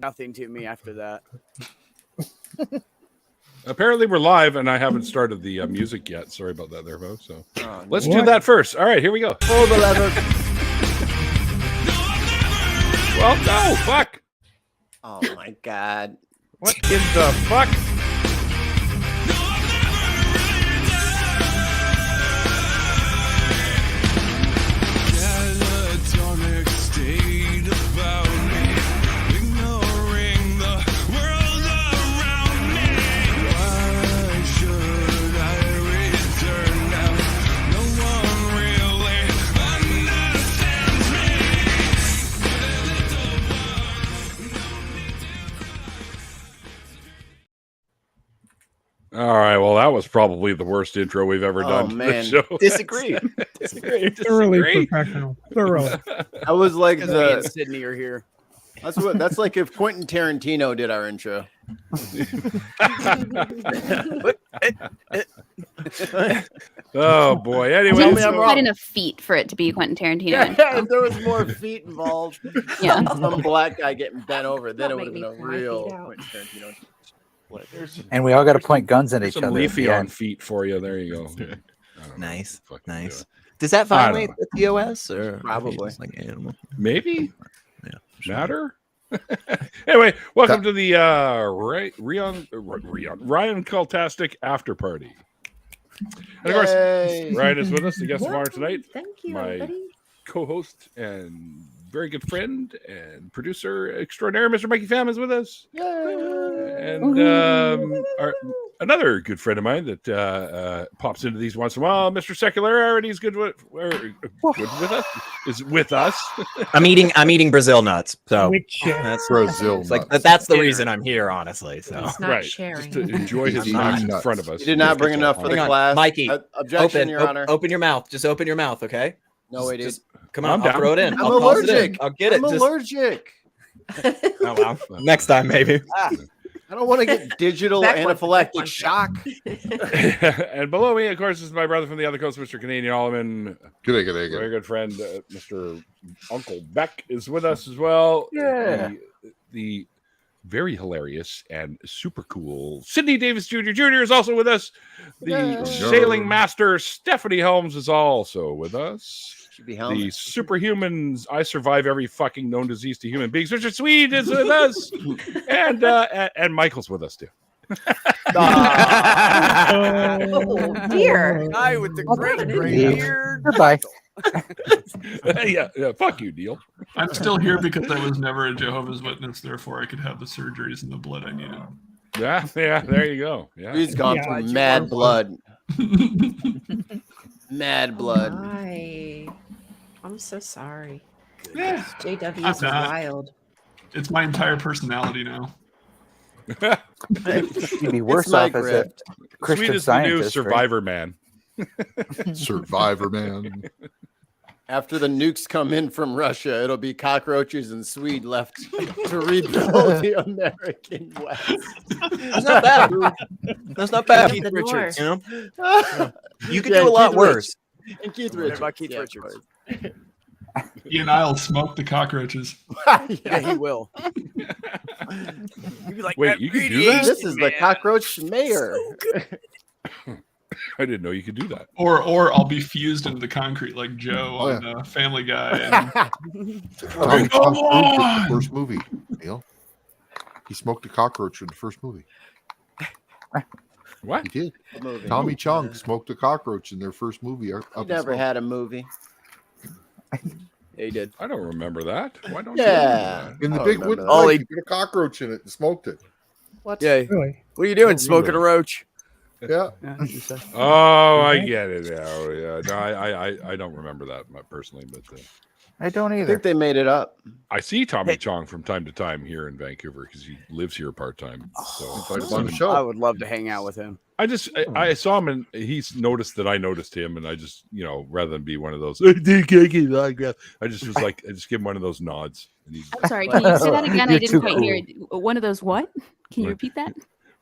nothing to me after that. Apparently we're live, and I haven't started the music yet. Sorry about that there, folks. So let's do that first. All right, here we go. Pull the lever. Well, no, fuck. Oh my god. What in the fuck? All right, well, that was probably the worst intro we've ever done to the show. Disagree. Thoroughly professional. Thoroughly. I was like Me and Sydney are here. That's like if Quentin Tarantino did our intro. Oh boy. Anyway, It's quite enough feet for it to be Quentin Tarantino. Yeah, if there was more feet involved. Yeah. Some black guy getting bent over, then it would have been a Make me real fly Quentin Tarantino. And we all got to point guns at each some other. leafy on feet for you. There you go. Nice. Nice. Nice. Does that violate the TOS or Probably. just like animal? Maybe. Yeah. Matter. Anyway, welcome to the Rion Cultastic after party. And of course, Ryan is with us, the guest of honor tonight. Thank you, My everybody. co-host and very good friend and producer extraordinaire, Mr. Mikey Pham, is with us. And another good friend of mine that pops into these once in a while, Mr. Secularity, is good with us. Is with us. I'm eating Brazil nuts, so That's Brazil. it's like that's the reason I'm here, honestly. So It's not Right, sharing. just to enjoy his He's nuts eating in nuts. front of us. You did not bring enough for the Hang on, class. Mikey. Objection, Your Honor. Open your mouth. Just open your mouth, okay? No way, dude. Just come on, I'm I'll down. throw it in. I'm I'll toss it in. allergic. I'll get it. I'm Just, allergic. oh, wow. Next time, maybe. I don't want to get digital Back one. anaphylactic shock. And below me, of course, is my brother from the other coast, Mr. Canadian Alderman. G'day. Very good friend, Mr. Uncle Beck is with us as well. Yeah. The very hilarious and super cool Sidney Davis Jr. is also with us. The sailing master Stephanie Helms is also with us. Should be The helmet. superhumans, I survive every fucking known disease to human beings. Richard Swede is with us. And Michael's with us too. Oh, dear. Guy with the great Yeah. beard. Goodbye. yeah, fuck you, Deal. I'm still here because I was never a Jehovah's Witness, therefore I could have the surgeries and the blood I needed. Yeah, there you go. Yeah. He's gone Yeah. through mad blood. Mad blood. Hi. I'm so sorry. Yeah, JW's I'm not. wild. it's my entire personality now. You'd be worse my off as a grift. Swede Christian is the new Scientist. Survivor Man. Survivor Man. After the nukes come in from Russia, it'll be cockroaches and Swede left to rebuild the American West. That's not bad. That's not bad. Keith Richards. You know, you could do a lot Keith worse. And Keith What Richards. about Keith Yeah, of Richards? He and I'll smoke the cockroaches. course. Yeah, he will. You'd be like, Wait, "That you can do radiation, that? This is the man." cockroach mayor. I didn't know you could do that. Or I'll be fused into the concrete like Joe Oh, on Family Guy. And Tommy Come Tom Cruise did on! the first movie. Neil. He smoked a cockroach in the first movie. What? He did. Movie. Tommy Chung smoked a cockroach in their first movie. He never had a movie. Yeah, he did. I don't remember that. Why don't Yeah. in the I big remember wooden that. Oh, lake. he- He put a cockroach in it and smoked it. What? Yeah. Really? What are you doing? Don't Smoking a remember. roach? Yeah. Yeah, Oh, I get it now. Yeah, no, I don't remember that personally, but I don't I either. think they made it up. I see Tommy Chong from time to time here in Vancouver because he lives here part time. So Invite him on the show. I would love to hang out with him. I saw him and he's noticed that I noticed him, and I just rather than be one of those, I just was like, I just give him one of those nods. And he's I'm sorry. Can you say that again? I You're didn't too quite hear it. One of those what? Can you repeat that?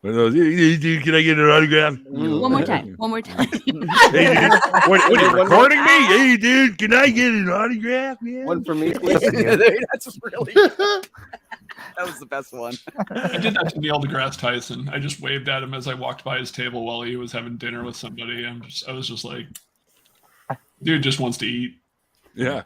one of those. Hey, dude, can I get an autograph? One more time. One more time. Hey, dude, what are you recording me? Hey, dude, can I get an autograph, man? One for me, please. That's really. That was the best one. I did that to Neil deGrasse Tyson. I just waved at him as I walked by his table while he was having dinner with somebody. I was just like, dude just wants to eat. Yeah.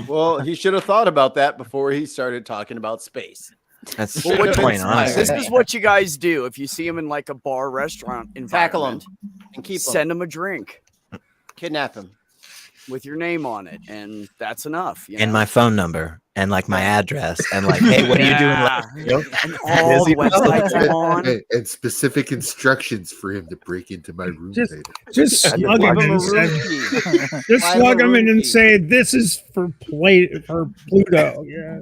Well, he should have thought about that before he started talking about space. That's Well, a good what- point, honestly. This is what you guys do. If you see him in like a bar, restaurant Tackle him environment, and keep him. send him a drink Kidnap him. with your name on it, and that's enough. You And know? my phone number and like my address and like, hey, what are you doing? And all the websites I'm on. And specific instructions for him to break into my room Just- later. Just Give slug him him a and room say, key. just Buy him slug a him in room and key. say, this is for Pluto. Yeah.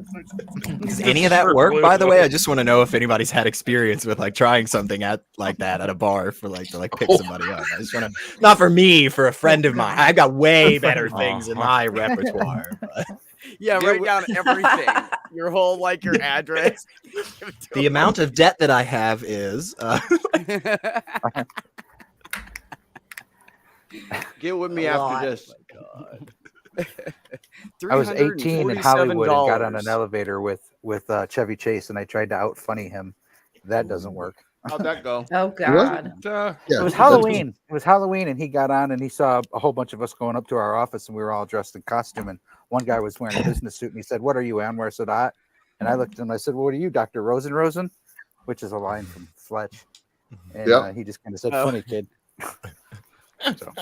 Does any of that work, by the way? I just want to know if anybody's had experience with like trying something like that at a bar for like to like pick somebody up. I just want to, not for me, for a friend of mine. I've got way better things in my repertoire. But Yeah, write down everything. Your whole like your address. the amount of debt that I have is Get with me A lot. after this. I was 18 in Hollywood and got on an $347. elevator with Chevy Chase, and I tried to out funny him. That doesn't work. How'd that go? Oh God. Yeah, It was Halloween. It was Halloween, and he got on and he saw a whole bunch of us going up to our office, and we were all dressed in costume. And one guy was wearing a business suit, and he said, "What are you, Anwar?" I said, And I looked at him. I said, "Well, what are you, Dr. Rosen?" Which is a line from Fletch. And Yeah. he just kind of said, Oh. "Funny kid." So,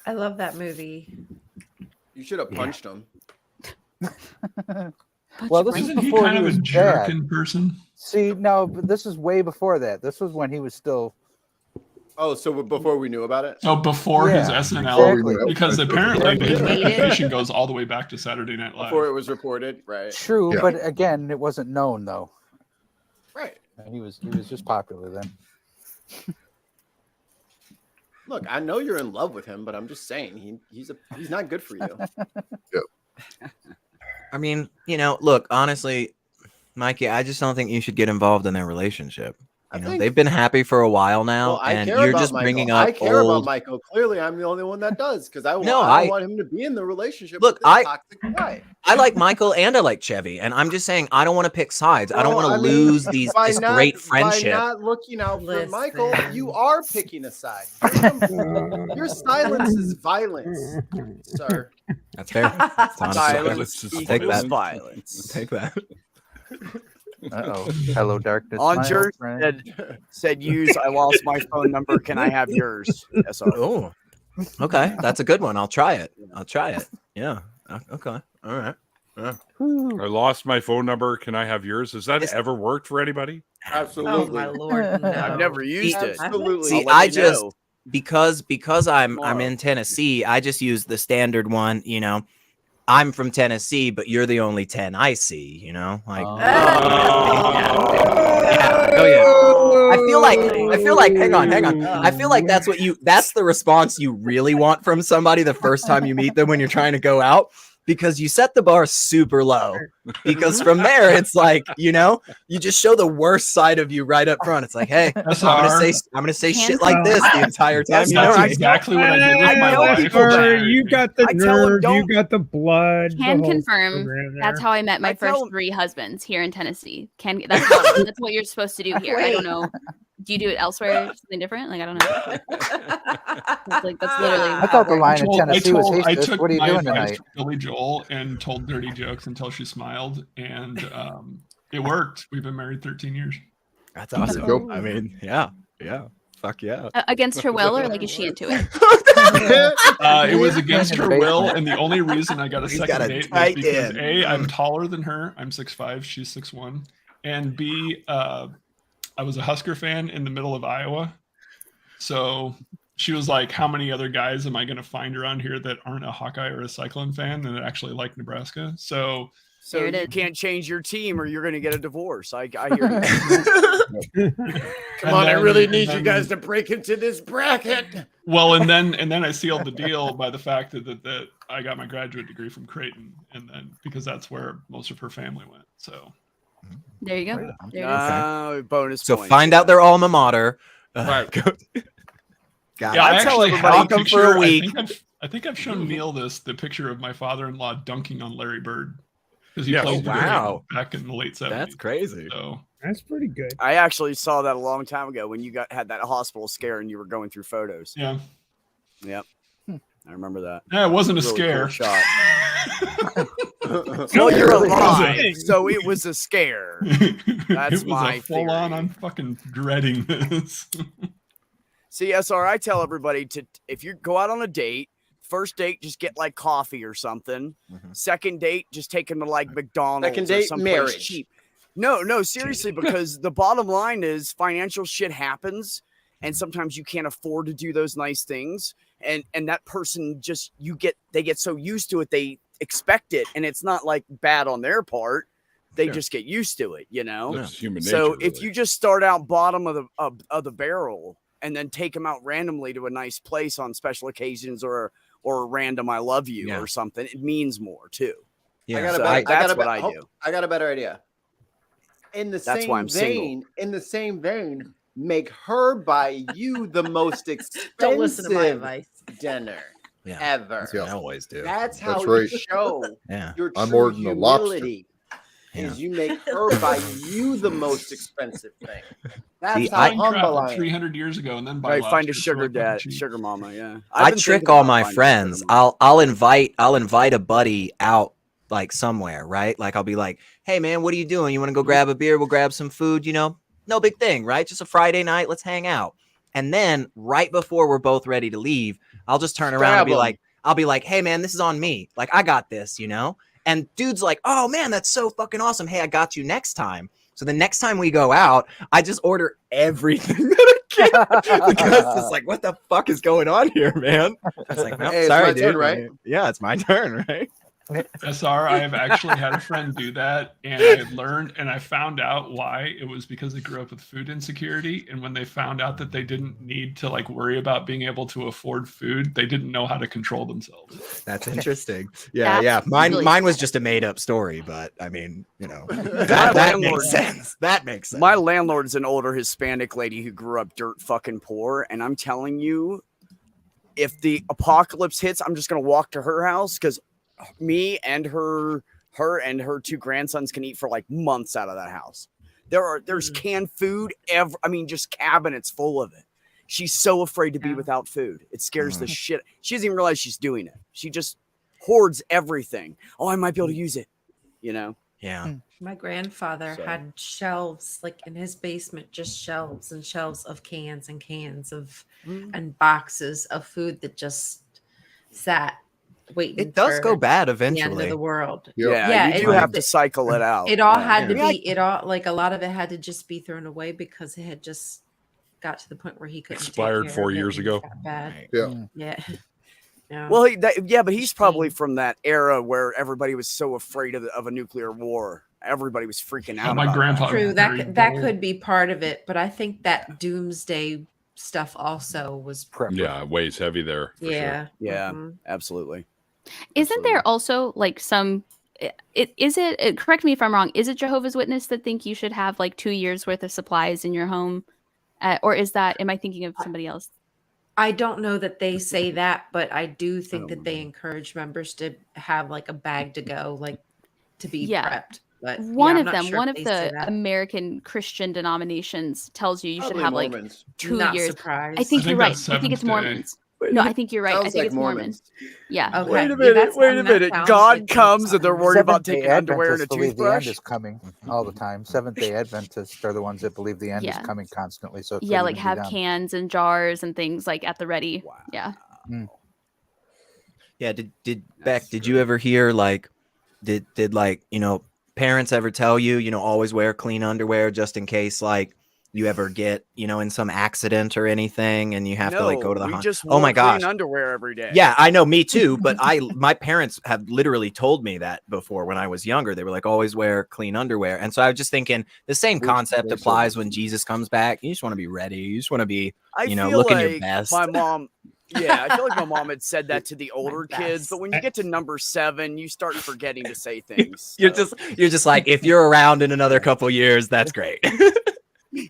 I love that movie. You should have punched him. well, this is Isn't he before kind he of a was jerk bad. in person? See, no, but this is way before that. This was when he was still. Oh, so before we knew about it? So before his Yeah, SNL, exactly. because apparently his Hated. reputation goes all the way back to Saturday Night Live. Before it was reported, right? True, Yeah. but again, it wasn't known though. Right. And he was just popular then. Look, I know you're in love with him, but I'm just saying he's not good for you. I mean, look, honestly, Mikey, I just don't think you should get involved in their relationship. I You know, think- they've been happy for a while now, Well, I and care you're about just Michael. bringing I up care about old. Michael. Clearly, I'm the only one that does because I No, want him to be in the relationship. Look, with this toxic guy. I like Michael and I like Chevy, and I'm just saying I don't want to pick sides. I don't Well, want to I mean, lose this great friendship. By not looking out for Listen. Michael, you are picking a side. Your silence is violence, sir. That's fair. That's honestly fair. Silence I'll take equals that. violence. Take that. Uh-oh. Hello, darkness. On my Jer old friend. said use. I lost my phone number. Can I have yours? Yes, sir. Oh, okay, that's a good one. I'll try it. Yeah. Okay. All right. I lost my phone number. Can I have yours? Has that It's- ever worked for anybody? Oh Absolutely. my Lord, no. I've never used it. Absolutely. See, I'll let I you just know. because I'm Tomorrow. in Tennessee, I just use the standard one. I'm from Tennessee, but you're the only 10 I see. Like. Yeah. Oh yeah. I feel like hang on. I feel like that's the response you really want from somebody the first time you meet them when you're trying to go out, because you set the bar super low, because from there it's like, you just show the worst side of you right up front. It's like, hey, I'm gonna say shit like this the entire time. That's You know, That's exactly what I did with my tell wife. people that. You got the I tell 'em nerve, you don't- got the blood. the Can whole confirm program that's there. how I met my I tell first 'em- 3 husbands here in Tennessee. That's what you're supposed to do here. I don't know. Do you do it elsewhere? Something different? Like I don't know. That's literally. I thought the line in I Tennessee was, "Hey, I sis, took what are you my doing advice tonight?" from Billy Joel and told dirty jokes until she smiled, and it worked. We've been married 13 years. that's There you awesome. go. I mean, yeah, fuck yeah. Against her will, or like is she into it? It was against her will, and the only reason I got a He's second got a date was tight because in. A, I'm taller than her. I'm 6'5", she's 6'1", and B, I was a Husker fan in the middle of Iowa, so she was like, "How many other guys am I going to find around here that aren't a Hawkeye or a Cyclone fan and that actually like Nebraska?" So So There it you is. can't change your team, or you're going to get a divorce. I hear you. Come on, I really need you guys to break into this bracket. well, and then I sealed the deal by the fact that I got my graduate degree from Creighton, and then because that's where most of her family went. So There you go. There it is. Bonus. So points. find out their alma mater. Right. Got yeah, I I tell actually everybody- have a Welcome for a picture. week. I think I've shown Neil the picture of my father-in-law dunking on Larry Bird. because he Yeah, played the wow. game back in the late 70s. That's crazy. So That's pretty good. I actually saw that a long time ago when you had that hospital scare and you were going through photos. yeah, Yep. I remember that. it wasn't a Really scare. cool shot. No, Well, you're really alive, wasn't. so it was a scare. That's it was my a full on. theory. I'm fucking dreading this. See, SR, I tell everybody if you go out on a date, first date, just get like coffee or something. Second date, just take them to like McDonald's Second or date, someplace marriage. cheap. No, seriously, because the bottom line is financial shit happens, and sometimes you can't afford to do those nice things, and that person just they get so used to it, they expect it, and it's not like bad on their part. They just get used to it, you know. That's human nature. So if really. you just start out bottom of the barrel and then take them out randomly to a nice place on special occasions or a random I love you or something, it means more too. Yeah, that's what I do. I got a better idea. In the That's why I'm single. in the same vein, make her buy you the most expensive Don't listen to my advice. dinner Yeah. ever. I always do. That's how That's you right. show Yeah. your I'm true ordering the lobster. humility. Yeah. Is you make her buy you the most expensive thing. That's See, how I- humble Travel I am. 300 years ago, and then buy Right, find a lobster for, sugar like, fucking dad, cheap. sugar mama. Yeah, I been trick thinking all about my finding a friends. sugar mama. I'll invite a buddy out like somewhere, right? Like I'll be like, "Hey man, what are you doing? You want to go grab a beer? We'll grab some food, you know? No big thing, right? Just a Friday night, let's hang out." And then right before we're both ready to leave, I'll just turn around and Stab be 'em. like, "Hey man, this is on me. Like I got this, you know?" And dude's like, "Oh man, that's so fucking awesome. Hey, I got you next time." So the next time we go out, I just order everything that I can because it's like, what the fuck is going on here, man? It's like, no, Hey, it's sorry, my dude. turn, right? Yeah, it's my turn, right? SR, I have actually had a friend do that, and I learned and I found out why. It was because they grew up with food insecurity, and when they found out that they didn't need to like worry about being able to afford food, they didn't know how to control themselves. That's interesting. Yeah, That's Mine really was just a made up story, but I mean, you know, that landlord- makes sense. That makes sense. My landlord's an older Hispanic lady who grew up dirt fucking poor, and I'm telling you, if the apocalypse hits, I'm just gonna walk to her house because me and her and her two grandsons can eat for like months out of that house. There's canned food just cabinets full of it. She's so afraid to be without food. It scares the shit. She doesn't even realize she's doing it. She just hoards everything. Oh, I might be able to use it, you know? Yeah. My grandfather So- had shelves like in his basement, just shelves and shelves of cans and cans of and boxes of food that just sat waiting. It does for go bad the end eventually. of the world. Yeah. Yeah, you it do was- have to cycle it out. It all Yeah. had to Yeah. be. It all like a lot of it had to just be thrown away because it had just got to the point where he couldn't. take Expired care 4 of it years and ago. it got bad. Yeah. Yeah. Yeah. Well, but he's probably from that era where everybody was so afraid of a nuclear war. Everybody was freaking out. My about grandpa- True. very That bold. could be part of it, but I think that doomsday stuff also was. Yeah, it weighs heavy there. For Yeah. Sure. Yeah, Mhm. absolutely. Isn't there also like some? Correct me if I'm wrong. Is it Jehovah's Witness that think you should have like 2 years worth of supplies in your home, or is that? Am I thinking of somebody else? I don't know that they say that, but I do think that they encourage members to have like a bag to go, like to be Yeah. prepped. But One I'm of not them, sure one if of they say the that. American Christian denominations tells you should Probably have like Mormons. 2 Not years. surprised. I think you're right. that's I think it's Seventh Day. Mormons. No, I think you're right. I Sounds think like it's Mormons. Yeah. Okay. Wait a Yeah, minute. that's- Wait a that minute. sounds God like comes and they're something. worried about Seventh-day taking underwear and a Adventists believe the end toothbrush. is coming all the time. Seventh-day Adventists are the ones that believe the end Yeah. is coming constantly. So it's Yeah, ready like to be have done. cans and jars and things like at the ready. Wow. Yeah. Yeah, did Beck, did you ever hear like did like, you know, parents ever tell you, you know, always wear clean underwear just in case like you ever get, you know, in some accident or anything and you have to like go to the we hos- just Oh my wore gosh. clean underwear every day. Yeah, I know, me too, but my parents have literally told me that before when I was younger. They were like, always wear clean underwear. And so I was just thinking the same concept applies when Jesus comes back. You just want to be ready. You just want to be, I you know, feel looking like your best. my mom. Yeah, I feel like my mom had said that to the older kids, best. but when you get to number 7, you start forgetting to say things. You're so. just like, if you're around in another couple years, that's great.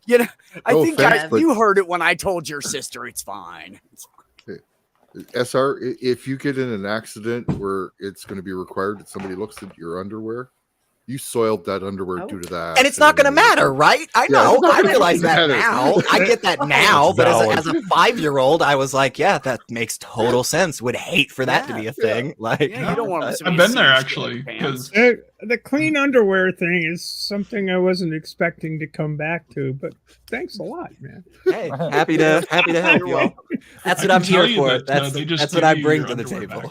You know, I No think offense, but- you heard it when I told your sister it's fine. SR, if you get in an accident where it's going to be required that somebody looks at your underwear, You soiled that underwear due to that. And it's not going to matter, right? I know. it's not I gonna realize that matter. now. I get that now. But Valid. as a 5-year-old, I was like, yeah, that makes total sense. Would hate for that to be a thing. Like, Yeah, you don't want I've been there actually because The clean underwear thing is something I wasn't expecting to come back to, but thanks a lot, man. hey, happy to help you all. That's what I'm here for. That's what I bring to the table.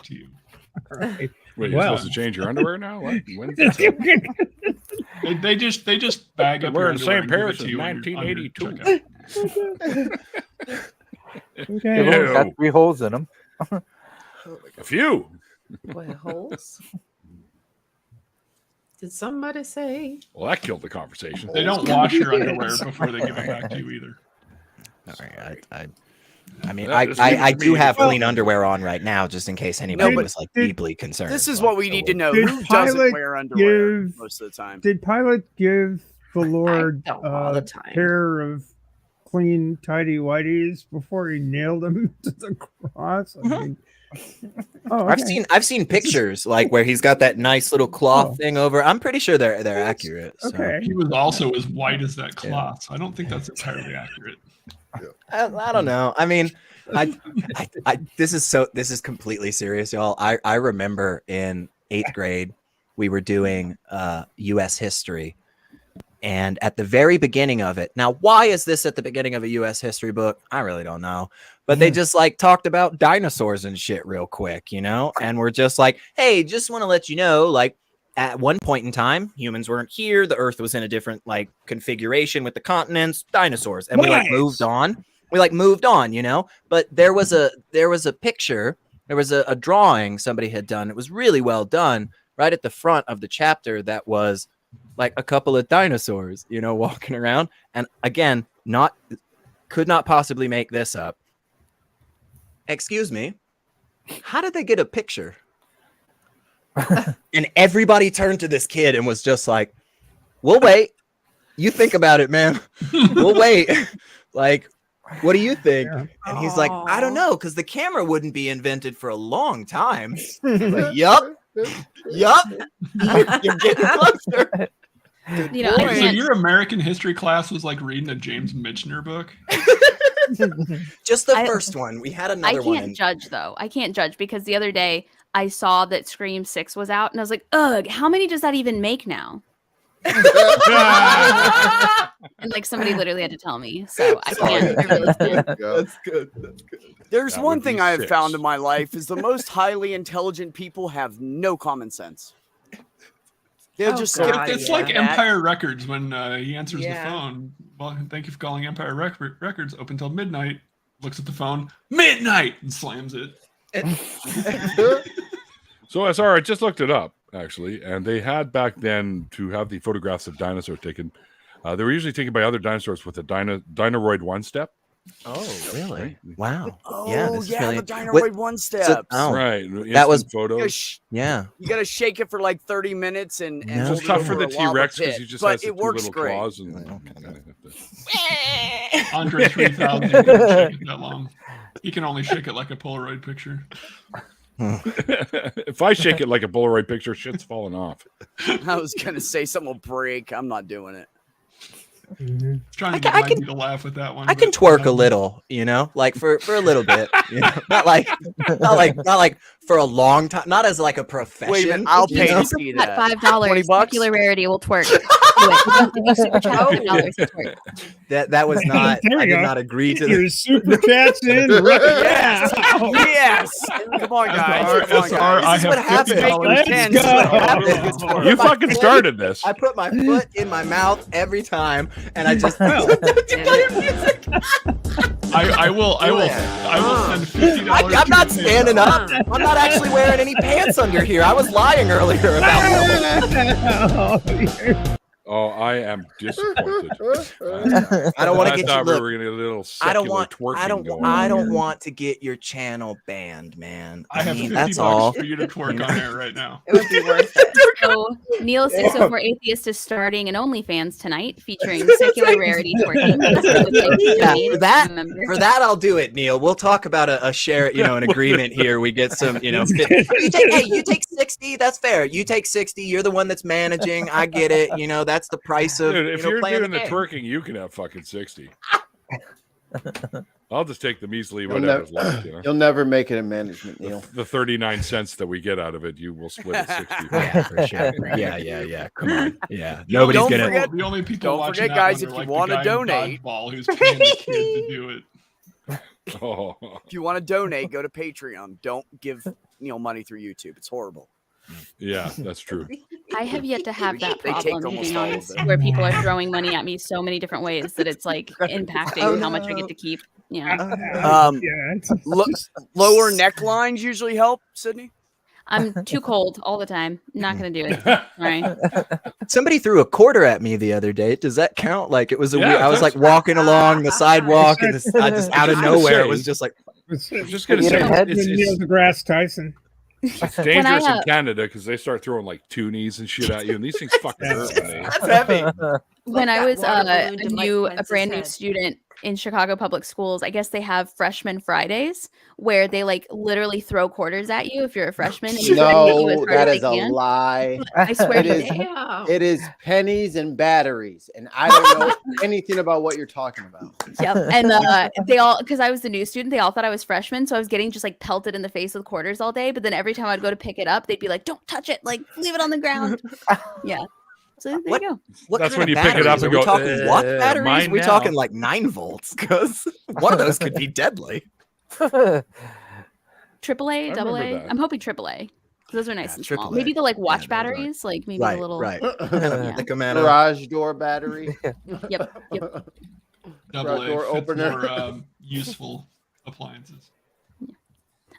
Right. Wait, you're Well. supposed to change your underwear now? What? When's this happen? They just bag up. Been wearing your the underwear same and pair give it since to you on your 1982. checkout. Okay. They've got 3 holes in them. A few. What holes? Did somebody say? Well, that killed the conversation. They don't wash your underwear before they give it back to you either. All right, I mean, Yeah, just I leave it to do me. have clean underwear on right now, just in case anybody but was like did- deeply concerned. This is Like, what we so need to we're- know. Did Who doesn't Pilot wear underwear give- most of the time? Did Pilot give the Lord don't all the a time. pair of clean, tidy whities before he nailed him to the cross? I mean, oh, okay. I've seen pictures like where he's got that nice little cloth Oh. thing over. I'm pretty sure they're accurate. So. Okay. He was also as white as that cloth, so I don't think that's entirely accurate. I don't know. I mean, this is completely serious, y'all. I remember in 8th grade we were doing U.S. history, and at the very beginning of it. Now, why is this at the beginning of a U.S. history book? I really don't know. But they just like talked about dinosaurs and shit real quick, you know, and we're just like, hey, just want to let you know, like. At one point in time, humans weren't here. The Earth was in a different like configuration with the continents, dinosaurs, and we like moved on. We like moved on, you know. But there was a picture, there was a drawing somebody had done. It was really well done, right at the front of the chapter. That was like a couple of dinosaurs, you know, walking around. And again, could not possibly make this up. Excuse me, how did they get a picture? And everybody turned to this kid and was just like, we'll wait. You think about it, man. We'll wait. Like, what do you think? Yeah. And he's like, I don't know, because the camera wouldn't be invented for a long time. Like, yup. You're getting closer. You know, I So can't, your American history class was like reading a James Michener book? Just the I- first one. We had I another one. can't judge though. I can't judge because the other day I saw that Scream 6 was out and I was like, ugh, how many does that even make now? And like somebody literally had to tell me. So I can't. I really can't. That's good. That's good. There's That one would thing be I have 6. found in my life is the most highly intelligent people have no common sense. They'll Oh, just God, skip It's the like that. Empire Records when he answers Yeah. the phone. Well, thank you for calling Empire Records. Open till midnight. Looks at the phone. Midnight and slams it. So SR, I just looked it up actually, and they had back then to have the photographs of dinosaurs taken. They were usually taken by other dinosaurs with a Dinosaur one step. Oh, really? Wow. Oh, yeah, yeah, this is really the Dinoid What- one so- steps. oh, Right. That was- Instant photos. yeah. You gotta shake it for like 30 minutes and No. It's hold it tough for over the a lava T-Rex because pit, he just but has the it two works little great. claws. And Andre 3000 couldn't shake it that long. He can only shake it like a Polaroid picture. if I shake it like a Polaroid picture, shit's falling off. I was gonna say something will break. I'm not doing it. Mhm. Trying to I get can- Mikey to laugh with that one. I can but, twerk a little, you know, like for a little bit, you know? not like for a long time, not as like a profession. Wait a minute, I'll you pay know? to see At that. $5, $20? Secular Rarity will twerk. Do it. Give us super chat $5 to twerk. That was not. There we I did go. not agree to Get the your super chats in right Yes. now. Yes. Come on, guys. Come on, SR, guys. I This is what have happened. $50 Let's to Let's go. go. You fucking started this. I put my foot in my mouth every time, and I just. Well, I will send $50. I'm not standing up. I'm not actually wearing any pants under here. I was lying earlier about that. Oh, I am disappointed. I don't want to get you. I thought we Look, were going to get a little I secular don't want. twerking going. I don't want to get your channel banned, man. I have mean, 50 that's bucks all. for you to twerk on air right now. It would be worth it. So Neil 604 Atheist is starting an OnlyFans tonight featuring secular rarity twerking. Yeah, for that I'll do it, Neil. We'll talk about a share, an agreement here. We get some, you take 60. That's fair. You take 60. You're the one that's managing. I get it. That's the price of. Dude, if you're playing doing the game. twerking, you can have fucking 60. I'll just take the measly whatever's left. You'll never make it in management, Neil. The 39 cents that we get out of it, you will split it 60. Yeah, for sure. Yeah. Come on. Yeah. Nobody's Don't gonna. forget- The only people don't watching forget, that guys, one if are you like wanna the guy in donate- Dodgeball who's paying the kid to do it. Oh. If you want to donate, go to Patreon. Don't give Neil money through YouTube. It's horrible. Yeah, that's true. I have yet to have that They take problem, to almost be all of honest, it. where people are throwing money at me so many different ways that it's like impacting how much I get to keep. Yeah. Yeah, it's- Lower necklines usually help, Sydney. I'm too cold all the time. Not gonna do it. All right. Somebody threw a quarter at me the other day. Does that count? Like it was a Yeah, weird. I was like walking along the sidewalk, and I just out of nowhere, it was just like. it's I was just going to say, Neil deGrasse Tyson. it's dangerous I, in Canada because they start throwing like toonies and shit at you, and these things fucking hurt. Man. That's heavy. When I that was water balloon to Mike a Pence's brand new head. student in Chicago public schools, I guess they have freshman Fridays where they like literally throw quarters at you if you're a freshman. And you try to hit you as No, hard that as is they a can. lie. I swear It to is- God. Damn. It is pennies and batteries, and I don't know anything about what you're talking about. Yep. And they all, because I was the new student, they all thought I was freshman. So I was getting just like pelted in the face with quarters all day. But then every time I'd go to pick it up, they'd be like, don't touch it. Like, leave it on the ground. Yeah. So there What? you go. What That's kind when of you pick it up batteries? and Are we go, talking watt batteries? mine We now. talking like 9 volts? Because one of those could be deadly. AAA, remember double A. that. I'm hoping AAA. Those are nice and small. AAA. Maybe the like watch those are- batteries, like maybe Right, the little. right. Yeah. Like a man of- Garage door battery. Yep. Double A door fits opener. more useful appliances.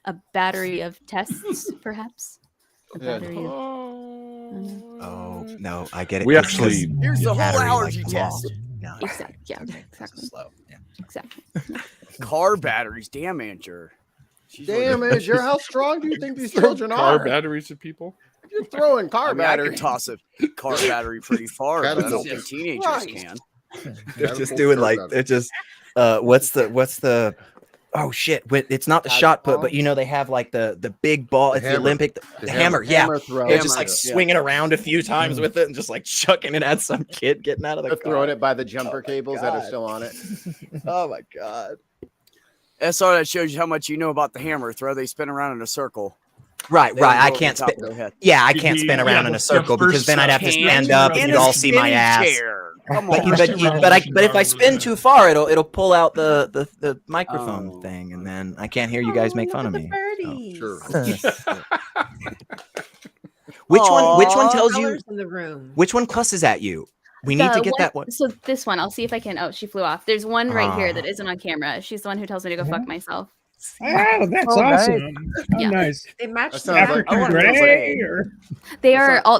A battery of tests, perhaps. A Yeah. battery of. Oh no, I get it. We It's 'cause actually- Here's the whole battery, like, allergy long. test. No, Exactly. Yeah. okay, Exactly. slow. Yeah. Exactly. Car batteries, damager. She's Damn really- it, how strong do you think these throw children car are? batteries at people. You're throwing car I mean, I battery. can toss a car battery pretty far, but I don't think Jesus teenagers Christ. can. They're just doing like they're just. What's the? Oh shit! It's not the Dodge shot put, ball? but they have like the big ball. It's the hammer. Olympic. The hammer. Yeah. Hammer throw. They're just like Hammer, yeah. swinging around a few times with it and just like chucking it at some kid getting out of the They're car. throwing it by the jumper my cables that are God. still on it. Oh my god! SR, that shows you how much you know about the hammer throw. They spin around in a circle. Right, They right. don't I go over can't the top spin. of their head. Yeah, I Did can't he- spin around yeah, in the a circle first because then I'd have to hand stand up. In You'd a all see my spinning ass. chair. Come But, on. but, if I spin too far, it'll pull out the microphone Oh. thing, and then I can't hear you guys make fun of me. Sure. Which one Aw. tells you? In the room. Which one cusses at you? We need to get that one. So this one, I'll see if I can. Oh, she flew off. There's one right here that Ah. isn't on camera. She's the one who tells me to go fuck myself. Oh, that's Oh, nice. awesome. How Yeah. nice. They match That the sounds like- African I wonder if it's Grey like- or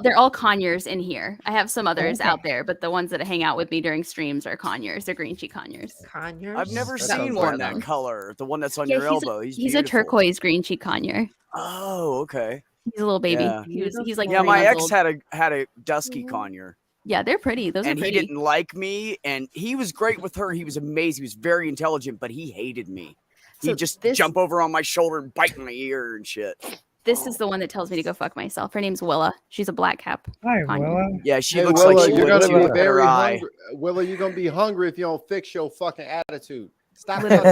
They're all conures in here. I have some others Okay. out there, but the ones that hang out with me during streams are conures. They're green cheek conures. Conyers. I've never That seen sounds one like that them. color. The one that's on Yeah, your elbow. He's a beautiful. turquoise green cheek conure. Oh, okay. He's a little baby. Yeah. He's like Yeah, 3 my months ex old. had a dusky conure, Yeah, they're pretty. Those and are he pretty. didn't like me. And he was great with her. He was amazing. He was very intelligent, but he hated me. So He'd just this- jump over on my shoulder and bite my ear and shit. This is the one that tells me to go fuck myself. Her name's Willa. She's a black cap. hi, Conure. Willa. Yeah, she Hey, looks Willa, like she you're would gonna too be with a better very eye. hungry. Willa, you're gonna be hungry if you don't fix your fucking attitude. Stop Remember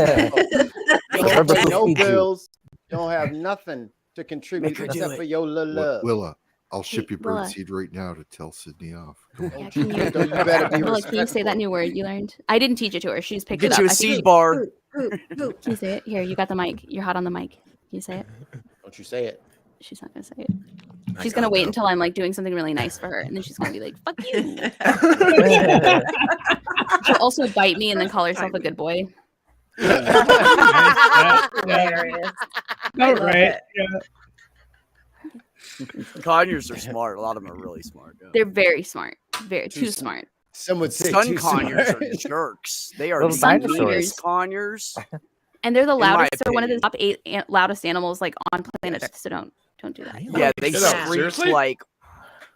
touching who no feeds you. bills. You don't have nothing to contribute Make her do except it. for your little love. Willa, I'll ship you Willa. birdseed right now to tell Sydney off. Come on. Yeah, can you, You better be Willa, can you say that respectful. new word you learned? I didn't teach it to her. She's picked Get it up. you a I think seed she- bar. Can you say it? Here, you got the mic. You're hot on the mic. Can you say it? Don't you say it. She's not gonna say it. She's gonna wait until I'm like doing something really nice for her, and then she's gonna be like, "Fuck you." She'll also bite me and then call herself a good boy. Hilarious. All right. it. Yeah. Conyers are smart. A lot of them are really smart. Yeah. They're very smart. Very too smart. Some would say Sun too conures smart. are jerks. They are Little the dinosaurs. meanest conures. And they're the In my loudest. They're one of the opinion. top 8 loudest animals like on planet Yes. Earth. So don't do that. Yeah, they Shut up. screech Seriously? like.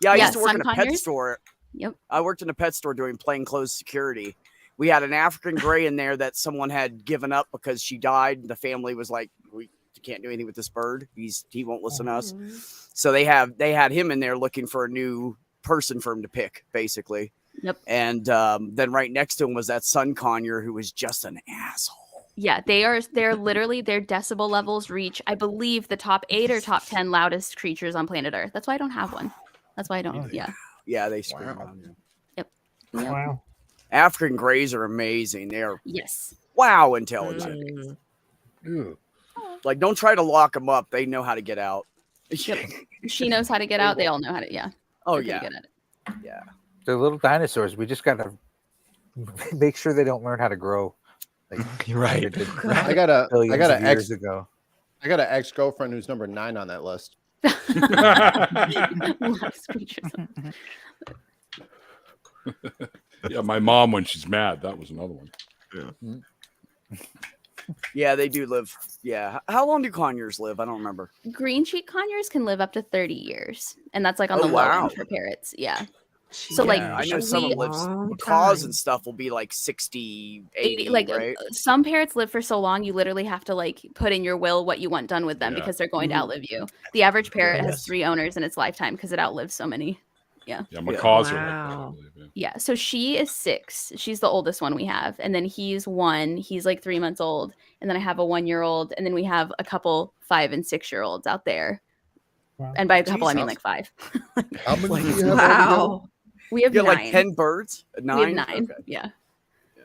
Yeah, I Yeah, used to work sun in a pet conures? store. Yep. I worked in a pet store doing plainclothes security. We had an African gray in there that someone had given up because she died. The family was like, "We can't do anything with this bird. He won't listen to us." So they had him in there looking for a new person for him to pick, basically. Yep. And then right next to him was that sun conure who was just an asshole. Yeah, they're literally their decibel levels reach, I believe, the top 8 or top 10 loudest creatures on planet Earth. That's why I don't have one. That's why I don't. Yeah. Yeah, they scream. Wow. on you. Yep. Wow. African grays are amazing. They are Yes. wow intelligent. Like, don't try to lock them up. They know how to get out. Yep. She knows how to get out. They all know how to. Yeah. Oh They're pretty yeah, good at it. yeah. They're little dinosaurs. We just gotta make sure they don't learn how to grow. Like Right. they did I got a billions of years ex ago. girlfriend who's number 9 on that list. Loudest creatures. Yeah, my mom when she's mad. That was another one. Yeah, they do live. Yeah. How long do conures live? I don't remember. Green cheek conures can live up to 30 years, and that's like on Oh, the low wow. end for parrots. Yeah. So, like, I know some we- lives. Long Macaws time. and stuff will be like 60, 80, like right? some parrots live for so long you literally have to like put in your will what you want done with them Yeah. because they're going to Mhm. outlive you. The average parrot has Yes. 3 owners in its lifetime because it outlives so many. Yeah, macaws are like that, I Wow. believe, yeah. Yeah, so she is 6. She's the oldest one we have, and then he's 1. He's like 3 months old, and then I have a 1-year-old, and then we have a couple 5 and 6-year-olds out there. Wow. And by a couple I mean Jesus. like 5. How many do you have? Wow. We have You got 9. like 10 birds? 9? We have 9. Okay. Yeah.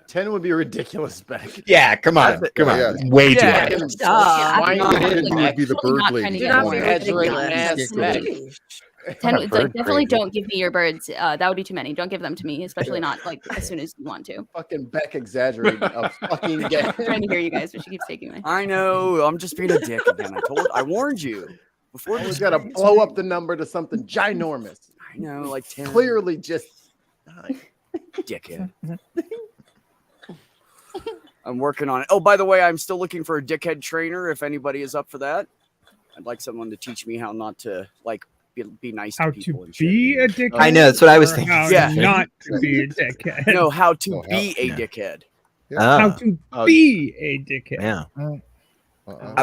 10 would be ridiculous, Beck. Yeah, come on. That's it. Come on. Yeah. Way too Yeah. much. Why Stop. not? Ten would be the bird Not lady. trying to Do get not more be Exaggerating ridiculous. ass Beck. 10 a like, bird definitely crazy. don't give me your birds. That would be too many. Don't give them to me, especially not like as soon as you want to. Fucking Beck exaggerating a fucking game. I'm trying to hear you guys, but she keeps taking my. I know. I'm just being a dick again. I warned you. Before We this got to crazy. blow up the number to something ginormous. I know, like 10. Clearly just 9. Dickhead. I'm working on it. Oh, by the way, I'm still looking for a dickhead trainer. If anybody is up for that, I'd like someone to teach me how not to like be nice How to people. to and shit. be a dickhead? I know, that's what I was or thinking. How Yeah. not to be a dickhead. No, how to Oh, be a yeah. dickhead. How Oh, to Oh. be a dickhead. yeah.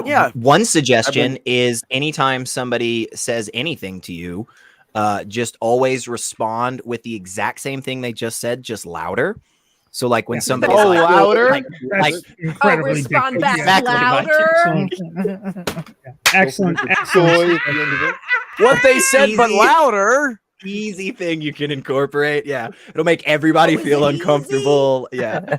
Yeah. One suggestion is anytime somebody says anything to you, just always respond with the exact same thing they just said, just louder. So, like when Yeah. somebody's Oh, like, louder? like, That's incredibly respond dickhead. back Yeah. louder. Excellent. Joy Excellent. at the end of it. What they said, but Easy. louder. easy thing you can incorporate. Yeah, it'll make everybody Oh, is feel it uncomfortable. Yeah,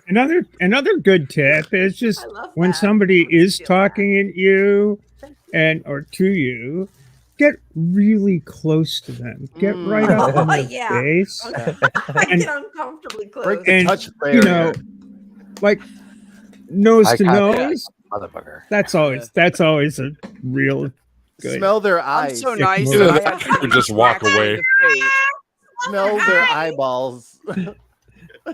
Another good tip is just I love when that. somebody Makes me is feel talking at you or to you, get really close to them. Get right up in their Yeah. face. I And- get uncomfortably close. Break the And, touch you know, barrier. like nose Eye to contact. nose. Motherfucker. That's always a real good. Smell their I'm eyes. so Yeah. nice. Yeah. that I had Or just walk smack me away. in the face. Smell their eyeballs. I'm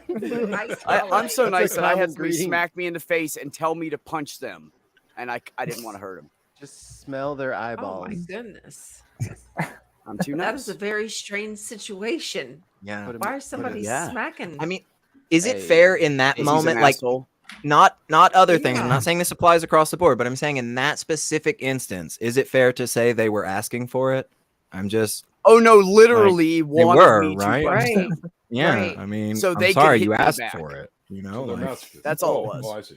so That's a nice that I had common somebody greeting. smack me in the face and tell me to punch them, and I didn't want to hurt them. Just smell their Oh eyeballs. my goodness. I'm too That nice. is a very strange situation. yeah. Put 'em- Why is somebody yeah. smacking? I mean, is it Hey. fair in that He's an moment, like asshole. not other things? I'm Yeah. not saying this applies across the board, but I'm saying in that specific instance, is it fair to say they were asking for it? I'm just, Oh no, literally they wanted were, me to right? punch Right. them. yeah. Right. I mean, So I'm they could sorry hit you me asked back. for it. You know, So they're like- masochists. That's all it Oh, was. oh, I see.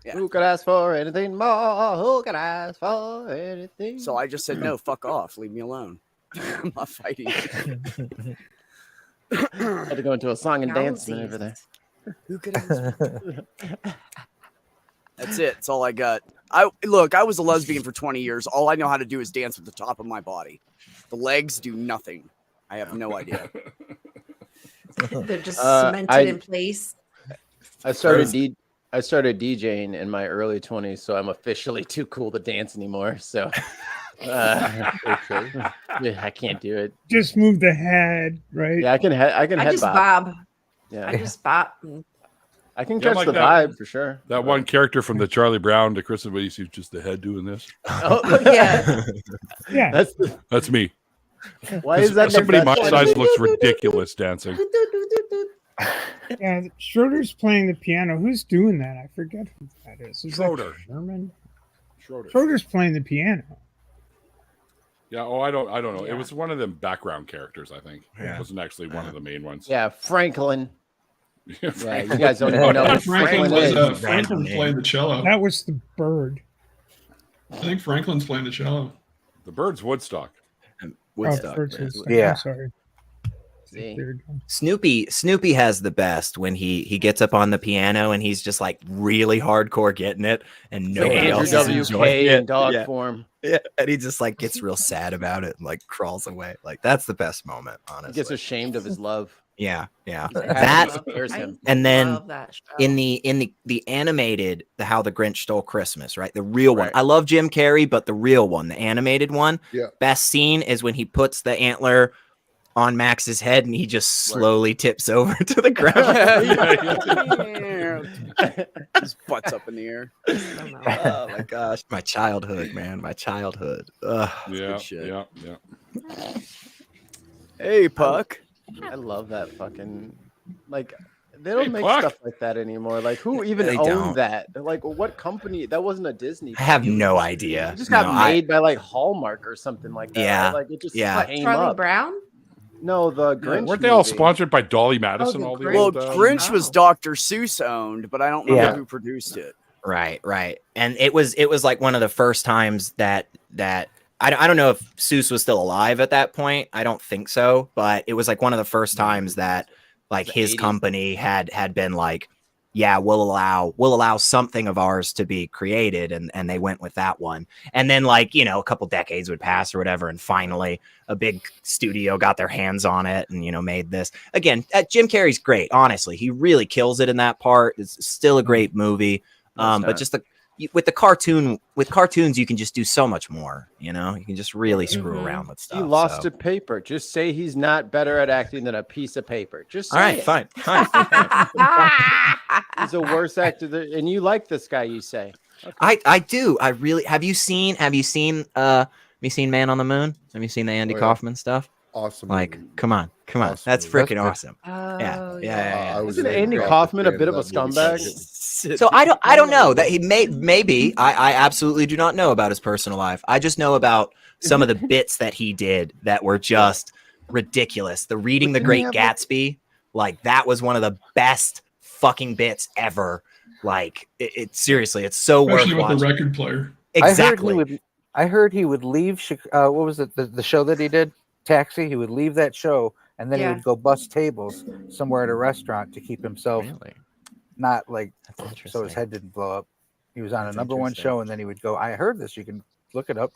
Yeah. Who could ask for anything more? Who could ask for anything? So I just said no, fuck off, leave me alone. I'm not fighting. had to go into a song and dance Yowzies. over there. Who could ask? That's it. That's all I got. I was a lesbian for 20 years. All I know how to do is dance with the top of my body. The legs do nothing. I have no idea. They're just Uh, cemented in place. I started DJing in my early 20s, so I'm officially too cool to dance anymore. So Okay. Yeah, I can't do it. Just move the head, right? Yeah, I can I head just bob. bob. Yeah, I just bob. I can Yeah, catch like the that- vibe for sure. That one character from the Charlie Brown to Christmas, where you see just the head doing this. Oh, Yeah. Yeah. That's me. Why is that somebody your my best size friend? looks ridiculous dancing. Yeah, Schroeder's playing the piano. Who's doing that? I forget who that is. Is that Schroeder. Sherman? Schroeder. Schroeder's playing the piano. Yeah. Oh, I don't know. Yeah. It was one of them background characters. I think it Yeah. wasn't actually one of the main ones. Yeah, Franklin. Yeah, Frank- you guys don't even know who Franklin Franklin was is. Franklin's playing the cello. That was the bird. I think Franklin's playing the cello. The Bird's Woodstock. Woodstock. Oh, first was- Yeah. I'm sorry. See? Third one. Snoopy has the best when he gets up on the piano and he's just like really hardcore getting it, and Like nobody Andrew else is enjoying WK it. in dog Yeah. form. Yeah, and he just like gets real sad about it and like crawls away. Like that's the best moment, He honestly. gets ashamed of his love. Yeah. That That scares him. and then Love that show. in the animated the How the Grinch Stole Christmas, right? The real one. Right. I love Jim Carrey, but the real one, the animated one, Yeah. best scene is when he puts the antler on Max's head and he just slowly tips over to the ground. His butt's up in the air. Oh my gosh, my childhood, man, my childhood. Ugh, Yeah. good shit. Yeah. Hey, Puck. I love that fucking like they don't Hey, make Puck. stuff like that anymore. Like who even They owned don't. that? Like what company? That wasn't a Disney. I have thing. no idea. It just No, got made by like Hallmark or something like that. Yeah, right? Like it just yeah. What, came Charlie up. Brown? No, the Grinch. Weren't they all movie. sponsored by Dolly Madison? the all the Grinch. Well, old, Grinch was Oh. Dr. Seuss owned, but I don't remember Yeah. who produced it. Right. And it was like one of the first times that I don't know if Seuss was still alive at that point. I don't think so, but it was like one of the first times that like The his 80s. company had been like, yeah, we'll allow something of ours to be created, and they went with that one. And then like, you know, a couple decades would pass or whatever, and finally a big studio got their hands on it and, you know, made this. Again, Jim Carrey's great, honestly. He really kills it in that part. It's still a great movie. But just with cartoons, you can just do so much more, you know? You can just really screw around with stuff. He lost so. to paper. Just say he's not better at acting than a piece of paper. Just say All right, it. fine. He's a worse actor than, and you like this guy, you say. I do. I really have you seen Man on the Moon? Have you seen the Andy Oh, yeah. Kaufman stuff? Awesome. Like, movie. come on. Awesome That's movie. freaking awesome. Oh, Yeah. I was Isn't an Andy Kaufman Kaufman a fan bit of a that movie. scumbag? So I don't know that he maybe I absolutely do not know about his personal life. I just know about some of the bits that he did that were just ridiculous. The Reading the Didn't he Great have, like- Gatsby, like that was one of the best fucking bits ever. Like it seriously, it's so worth Especially with watching. the record player. Exactly. I heard he would leave. What was it? The show that he did, Taxi. He would leave that show, and then he Yeah. would go bust tables somewhere at a restaurant to keep himself Really? not like That's so interesting. his head didn't blow up. He was on That's a number one interesting. show, and then he would go. I heard this. You can look it up.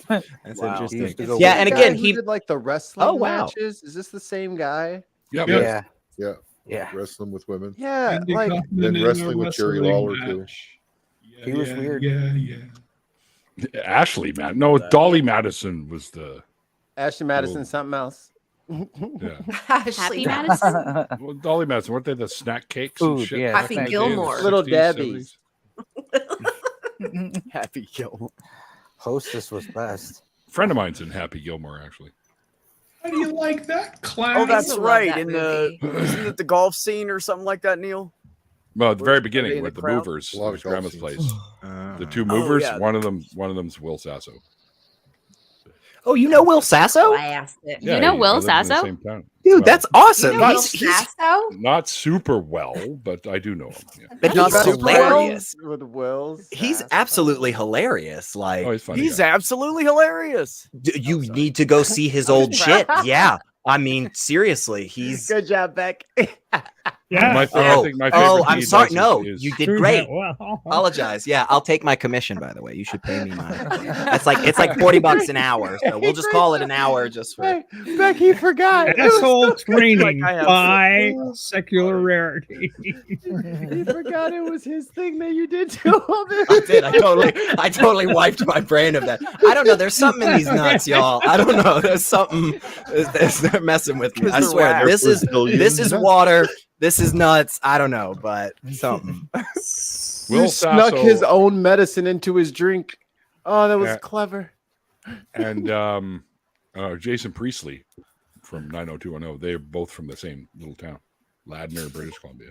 That's Wow. He interesting. used to go Yeah, with- and The again, guy who he did like the wrestling Oh, wow. matches. Is this the same guy? Yeah. yeah, Yeah. yeah. Wrestling with women. Yeah, Andy like Kaufman then in a wrestling with Jerry wrestling Lawler, too. match. Yeah, He was weird. Yeah. Ashley, man. No, Dolly Madison was the. Ashley Madison, something else. Yeah. Ashley Happy Madison. Well, Dolly Madison, weren't they the snack cakes Food, and shit? yeah, back Happy in the day in the Gilmore. Little 60s, Debbie's. 70s? Happy Gilmore. Hostess was best. Friend of mine's in Happy Gilmore, actually. How do you like that class? Oh, that's used to love right. that In movie. isn't it the golf scene or something like that, Neil? Well, at the Were very they in beginning the with the crowd? movers, A lot of his grandma's golf place. The two Oh, movers, yeah. one of them's Will Sasso. Oh, you know Will Sasso? Plastic. You know Will they lived in the Sasso? same town. Dude, Well, that's awesome. You know Will He's Sasso? not super well, but I do know him. Yeah. but Not he's super hilarious. With Wills. He's absolutely hilarious. Like Oh, he's funny. He's guy. absolutely hilarious. you need to go see his old shit. Yeah. I mean, seriously, he's Good job, Beck. Yeah. I think my favorite. Oh, I'm he sorry. does No, is- you did Screw great. that well. Apologize. Yeah, I'll take my commission. By the way, you should pay me my. It's like $40 an hour. So we'll just call it an hour just for. Hey, Becky forgot. Asshole training I have by secular rarity. He forgot it was his thing that you did to him. I did. I totally wiped my brain of that. I don't know. There's something in these nuts, y'all. I don't know. There's something. They're messing with me. I They're swear. whack. This is water. This is nuts. I don't know, but something. You snuck his own medicine into his drink. Oh, that was Yeah. clever. and Jason Priestley from 90210. They're both from the same little town, Ladner, British Columbia.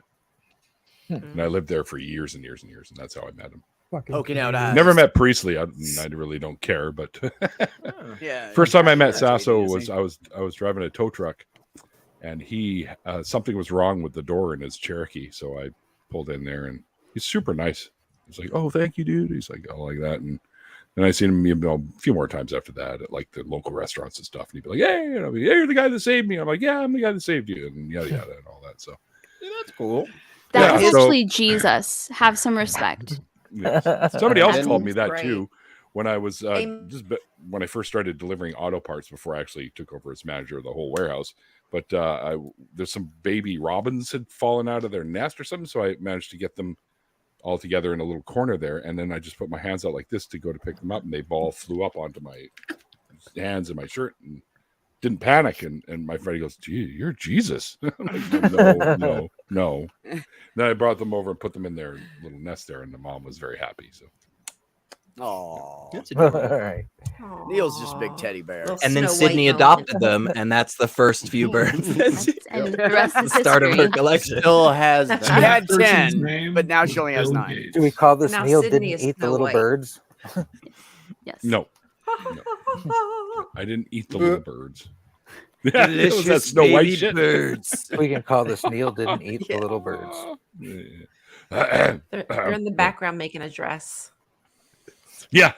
And I lived there for years and years and years, and that's how I met him. Fucking Poking out Canadian. eyes. Never met Priestley. I really don't care, but Yeah. first time I met That's what he Sasso is, was I was driving a tow truck, and he something was wrong with the door in his Cherokee, so I pulled in there, and he's super nice. He's like, "Oh, thank you, dude." He's like, "Oh, like that," and then I seen him a few more times after that at like the local restaurants and stuff, and he'd be like, "Hey, hey, you're the guy that saved me." I'm like, "Yeah, I'm the guy that saved you," and yada yada and all that. So That's cool. That Yeah, is so- actually Jesus. Have some respect. yes. Somebody else That told me means that great. too when I was Amen. when I first started delivering auto parts before I actually took over as manager of the whole warehouse. But there's some baby robins had fallen out of their nest or something, so I managed to get them all together in a little corner there, and then I just put my hands out like this to go to pick them up, and they all flew up onto my hands and my shirt and didn't panic. And my friend goes, "Gee, you're Jesus." I'm like, no. Then I brought them over and put them in their little nest there, and the mom was very happy. So Oh, All right. Neil's just a big teddy bear. Little And then Snow Sydney White adopted them, and that's the first few birds. And the rest the is start of her history. collection. Still has She that. had Person's 10, name but now she only has Bill 9. Gates. Do we call this Now Neil Sydney didn't is eat the Snow little White. birds? Yes. no, I didn't eat the little birds. Yeah, it was that Snow White shit. birds. We can call this Neil didn't eat the little birds. They're in the background making a dress. Yeah,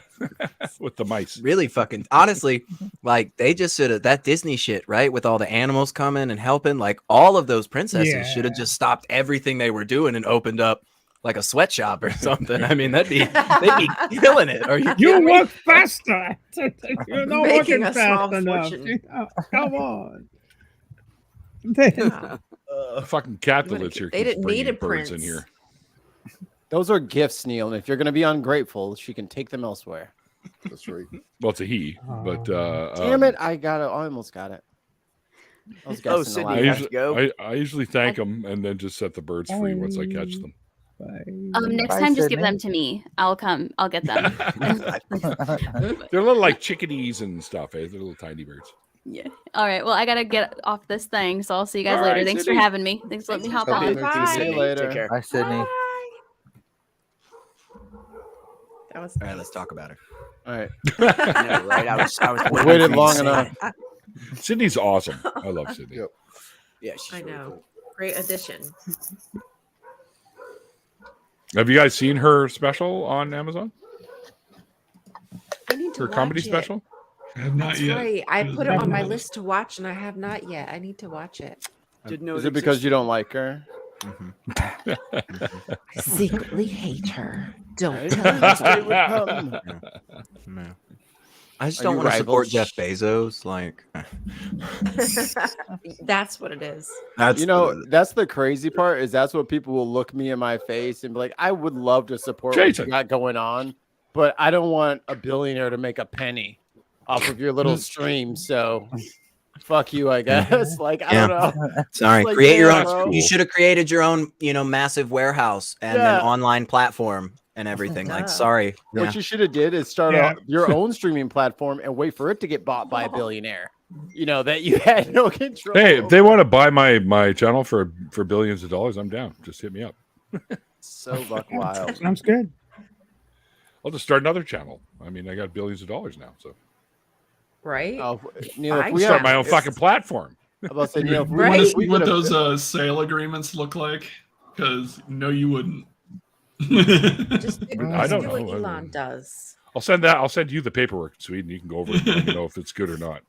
with the mice. Really fucking honestly, like they just should have that Disney shit, right? With all the animals coming and helping, like all of those princesses should have Yeah. just stopped everything they were doing and opened up like a sweatshop or something. I mean, they'd be killing it. Are you You kidding me? work faster. You're not Making working a small fast enough. fortune. Come on. The fucking cat that You wanna lives keep- here they keeps didn't need bringing a birds in prince. here. Those are gifts, Neil. And if you're going to be ungrateful, she can take them elsewhere. That's right. Well, it's a he, but Damn it. I almost got it. I was Oh, guessing Sydney, aloud. I you have usually, to go. I usually thank them and then just set the birds free once I catch them. Next Bye, time, just give Sydney. them to me. I'll come. I'll get them. They're little like chickadees and stuff. They're little tiny birds. Yeah. All right. Well, I gotta get off this thing, so I'll see you guys All later. right, Thanks Sydney. for having me. Thanks for letting me hop Okay, on. Bye. See you later. Take care. Hi, Sydney. That was All right, let's talk about her. All right. I know, right? I was We waiting waited for you to long say enough. that. Sydney's awesome. I love Sydney. Yep. Yeah, she's I really know. cool. Great addition. Have you guys seen her special on Amazon? I need to Her comedy watch it. special? I have not That's yet. right. I put it on my Haven't. list to watch, and I have not yet. I need to watch it. Didn't know Is it because you don't like her? I secretly hate her. Don't Right? tell That's me. where it would come. No. I just Are don't you want to support rivals? Jeff Bezos. Like, That's what it is. that's You know, that's the crazy part is that's what people will look me in my face and be like, I would love to support what Jason. you got going on, but I don't want a billionaire to make a penny off of your little stream. So fuck you, I guess. Like, I Yeah. don't know. sorry. Like, Create your yeah, own. bro. You should have created your own, massive warehouse and Yeah. an online platform and everything. Like, Duh. sorry. Yeah. What you should have did is start Yeah. your own streaming platform and wait for it to get bought by a billionaire. You know, that you had no control. Hey, if over. they want to buy my channel for billions of dollars, I'm down. Just hit me up. So buck wild. Sounds good. I'll just start another channel. I mean, I got billions of dollars now, so Right? Oh, Neil, if I we start had my own fucking platform. I'm about to say, Neil, if we Right? wanted- See we what could've- those sale agreements look like? Because no, you wouldn't. Just I don't do what know. Elon does. I'll send you the paperwork, Sweden. You can go over it and let me know if it's good or not.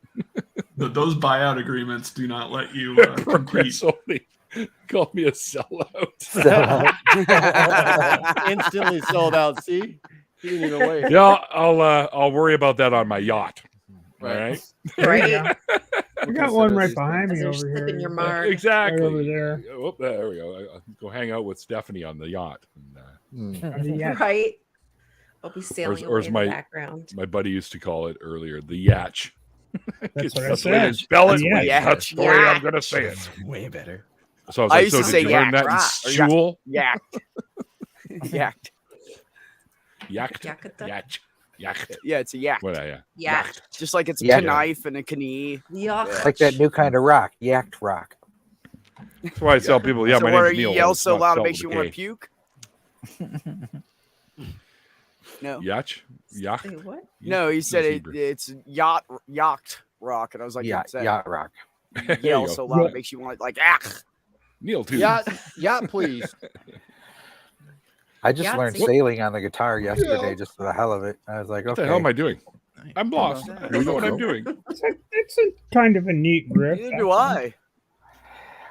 Those buyout agreements do not let you compete. Progress only. Call me a sellout. Instantly sold out. See, he didn't even wait. Yeah, I'll worry about that on my yacht. All right. Right. I got one right behind As me you're over here. sipping your marg. Exactly. Right over there. Oh, there we go. I'll go hang out with Stephanie on the yacht. And, Right. I'll be sailing or away as in the background. my buddy used to call it earlier, the yatch. That's what I That's the way they said. spell it. The yatch. That's the way I'm going to say it. Way better. So I was I like, used so to did say you learn yak, that in right. school? Yacked. Yacked. Yacked. Yakata. Yatch. Yacked. Yeah, it's a yak. What? Yeah. Yak. Just like it's a Yak. knife and a knee. Yuck. Like that new kind of rock, yacked rock. That's why I tell people, yeah, so my where name's you Neil. yell It's so not loud it spelled makes you with a want to K. puke? No. Yatch? Yak? Wait, what? No, he said Hebrew. it's yacht rock. And I was like, Yacht, it's that yacht rock. There you yell go. so loud it makes you want like, ah. Neil, too. Yeah, please. I just Yahtzee. learned sailing on the guitar yesterday just for the hell of it. I was like, What okay. the hell am I doing? I'm lost. I don't know what I'm doing. It's a kind of a neat riff. Neither do I.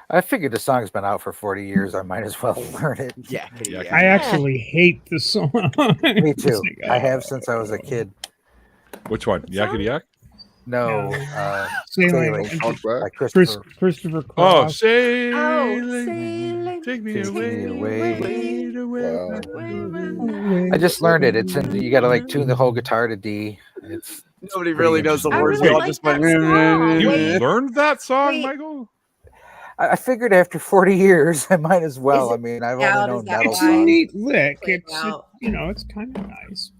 I figured the song's been out for 40 years. I might as well learn it. Yeah. Yeah. I actually hate the song. Me too. It's like, I have since I was a kid. Which one? Yakety yak? No, Sailing. Sailing Talk back. by Christopher Christopher. Oh, Cross. sailing. Oh, sailing. Take me Take away. me away. Wow. I just learned it. It's in. You got to like tune the whole guitar to D. It's Nobody really knows the I words. really We all like just that went. song. You Wait. learned that song, Wait. Michael? I figured after 40 years, I might as well. Is I it mean, I've out? only Is known that metal It's why? a songs. neat lick. Play it It's out. it's kind of nice.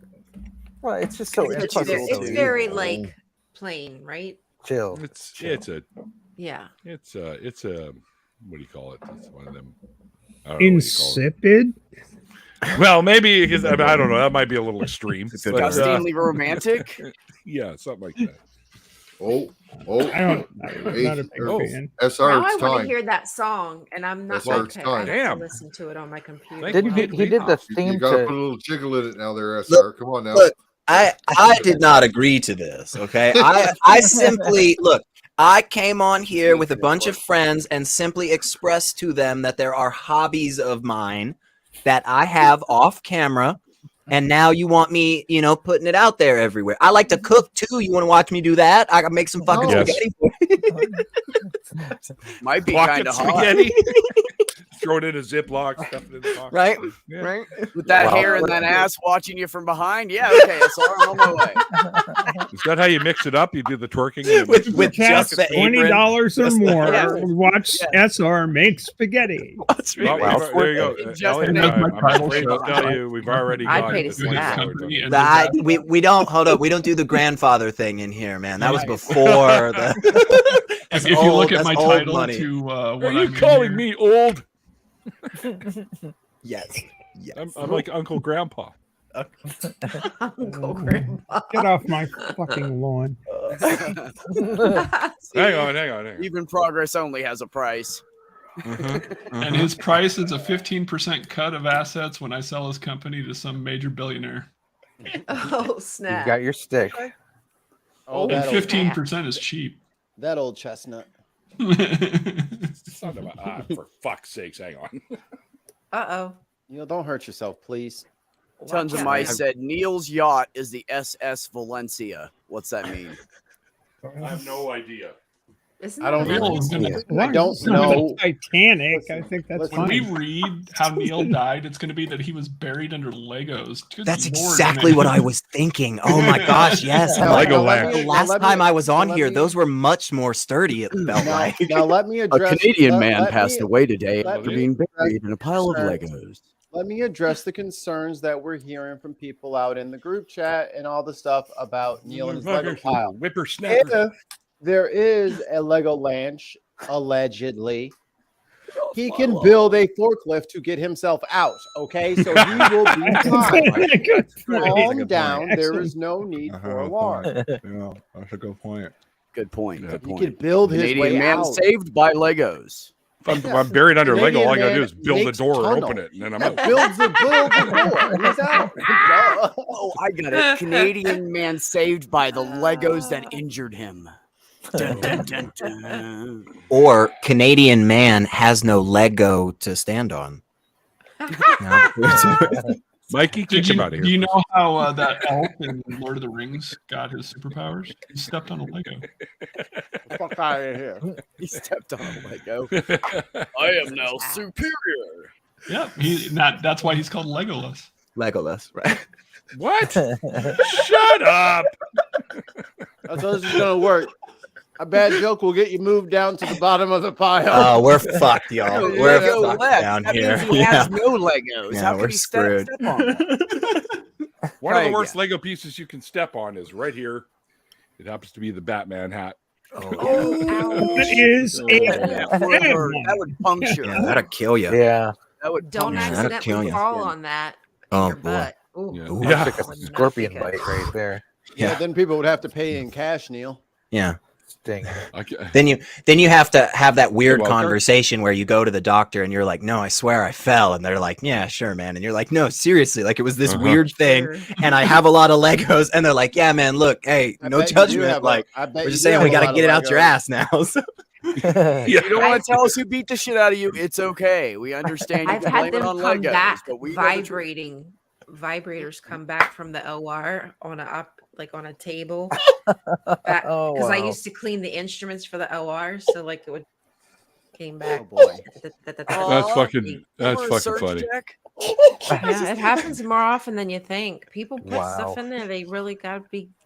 Well, it's just so It's, it's, it's very like plain, right? chill. It's a Yeah. what do you call it? It's one of them. I don't know what you call it. Insipid. Well, maybe because I don't know. That might be a little extreme. but, Disgustingly romantic. yeah, something like that. Oh, I don't. I'm Hey, not a big oh. fan. SR, Now I it's want to time. hear that song, and I'm not That's why going it's to. time. I have Damn. to listen to it on my computer. Thank Didn't you. he did the You theme gotta to put a little jiggle in it now there, SR. Come on now. Look, I did not agree to this. Okay, I simply look. I came on here with a bunch of friends and simply expressed to them that there are hobbies of mine that I have off camera, and now you want me, putting it out there everywhere. I like to cook too. You want to watch me do that? I can make some fucking Yes. spaghetti. Might be Pocket kind of hot. spaghetti. Throw it in a Ziploc, stuff it in the pocket. Right? Yeah. Right? With that Wow. hair and that ass watching you from behind. Yeah, okay, so I'm on my way. Is that how you mix it up? You do the twerking and With Chat just the apron. $20 or more. Yeah. Watch SR make spaghetti. Well, there you go. Just Elliot, that's my I'm title afraid to shot. tell you, we've already I'd got pay to the see video that. recorded. And uh, We don't hold up. We don't do the grandfather thing in here, man. That was before the. If you look at that's my old title money. to what Are I'm you in calling here, me old? Yes. Yes. I'm like Uncle Grandpa. Uncle Grandpa. Get off my fucking lawn. Hang on. Even progress only has a price. and his price is a 15% cut of assets when I sell his company to some major billionaire. Oh you snap! got your stick. Oh, And that old, 15% is cheap. that old chestnut. Son of a, for fuck's sakes, hang on. Oh. Don't hurt yourself, please. Tons of mice said Neil's yacht is the SS Valencia. What's that mean? I have no idea. I don't know. Yeah. I don't know. Titanic. I think that's When we fine. read how Neil died, it's going to be that he was buried under Legos. Good That's Lord, exactly man. what I was thinking. Oh my gosh, yes. Now, Lego now let Land. me- The now last let me- time I was on now let here, me- those were much more sturdy, it felt now, like. now let me A address. Canadian let- man let passed me- away today let after me being address buried in a pile of concerns. Legos. Let me address the concerns that we're hearing from people out in the group chat and all the stuff about Neil and his Lego pile. Whippersnapper. If there is a Lego Lanch, allegedly, he can build a forklift to get himself out. Okay, so he will be fine. Calm down. There is no need for alarm. Yeah, that's a good point. Good point. Good He point. could build his Canadian way man out. saved by Legos. If I'm buried under Lego, all I gotta do Canadian is build the makes door and tunnel. open it, and then I'm Yeah, out. builds the door. And he's out. Duh. Oh, I got it. Canadian man saved by the Legos that injured him. Dun, dun, dun, dun. Or Canadian man has no Lego to stand on. No. Mikey, Did kick him you, out of do here. you know how that elf in Lord of the Rings got his superpowers? He stepped on a Lego. Fuck out of here. He stepped on a Lego. I am now superior. Yep, that's why he's called Legolas. Legolas, right? What? Shut up. That's how this is gonna work. A bad joke will get you moved down to the bottom of the pile. Oh, we're fucked, y'all. Lego We're fucked left. down That here. means he has no Legos. Yeah, How we're can he step screwed. on that? One of Try the worst again. Lego pieces you can step on is right here. It happens to be the Batman hat. It is a That would hurt. That would puncture. Yeah, that'll kill you. Yeah. That would Don't puncture. that'll kill accidentally you. fall on that in Oh, your boy. butt. Ooh. Yeah. Ooh, Yeah. Like a Would not scorpion be bite good. right there. Yeah, then people would have to pay in cash, Neil. Yeah. Sting. Okay. Then you have to have that weird welcome. conversation where you go to the doctor and you're like, no, I swear I fell. And they're like, yeah, sure, man. And you're like, no, seriously, like it was this Uh-huh. weird thing. Sure. And I have a lot of Legos. And they're like, yeah, man, look, hey, I no bet you do judgment. have a- Like, I bet we're you just do saying we have a got to lot get of it out your Legos. ass now. So, Yeah. You don't want to tell us who beat the shit out of you. It's okay. We understand you I've can had blame it them on come Legos, back but we know the truth. vibrating. Vibrators come back from the OR on a table. Oh, Because I wow. used to clean the instruments for the OR, so like it would came back. Oh boy. That's Aw, fucking For a funny. surge check? Yeah, it happens more often than you think. People put Wow. stuff in there. They really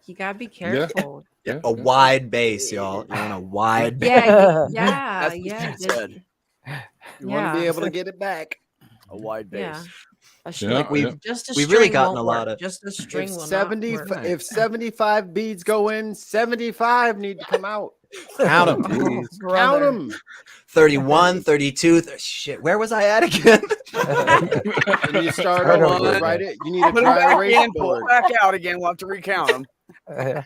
you gotta be careful. Yeah. a wide base, y'all. You want a wide base. Yeah, yeah, That's what yeah. she said. You want to be Yeah. able to get it back. A wide base. Yeah. Yeah, like yeah. just a We've really string gotten won't a lot work. of- Just a string If will 70, not work. if 75 beads go in, 75 need to come out. Count them. Jeez. Count them. 31, 32. Shit, where was I at again? And you start Start over. over. Write it. You need a Put them dry back erase in, pull board. it back out again. We'll have to recount them.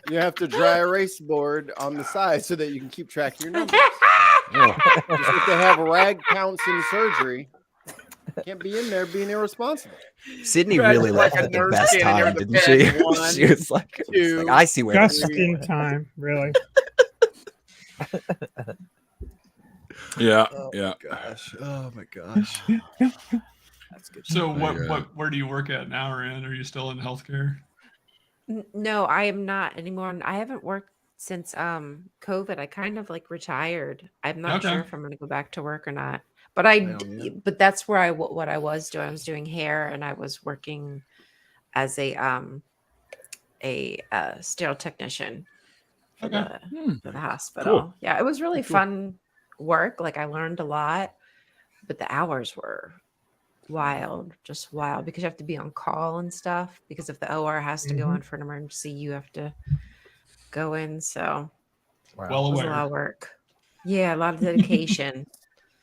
You have to dry erase board on the side so that you can keep track of your numbers. Yeah. Just if they have rag counts in surgery, can't be in there being irresponsible. Sydney You had, really like, left a at the nurse best standing there time, with a didn't she? pen. One, she was like, two, I see where Just this is in going. time, really. Yeah. Oh, Yeah. Gosh. Oh my gosh. That's good. So Yeah. where do you work at now, Rand? Are you still in healthcare? No, I am not anymore. I haven't worked since COVID. I kind of like retired. I'm not Okay. sure if I'm going to go back to work or not. But I Well, d- yeah. but that's where what I was doing. I was doing hair and I was working as a sterile technician for Okay. the hospital. Yeah, it was really fun work. Like I learned a lot, but the hours were wild, just wild because you have to be on call and stuff. Because if the OR has to go in for an emergency, you have to go in. So Wow. Well it was a aware. lot of work. Yeah, a lot of dedication.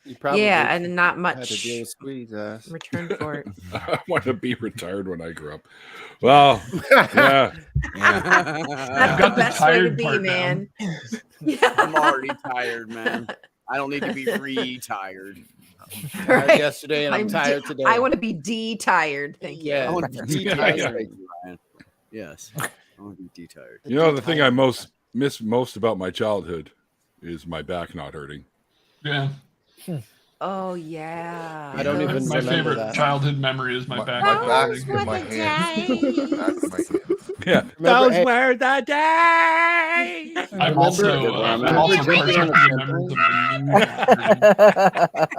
You probably Yeah, and not had to much deal with Squeeze's ass. in return for it. I want to be retired when I grow up. Well, yeah. That's got the the best way to tired be, part man. I'm Yeah. already tired, man. I don't need to be retired. Tired Right. yesterday and I'm tired today. I want to be de-tired. Thank you. Yeah. I want to be Yeah, tired. yeah. Thank you, Ryan. Yes. I want to be tired. You know, the thing I miss most about my childhood is my back not hurting. Yeah. Oh yeah. I don't even My remember favorite that. childhood memory is my back. My not back hurting. and my hands. Back and my hands. Yeah. Remember- hey, were the days. I'm Remember- also remember partial jumping to on the the memories of my knee not hurting.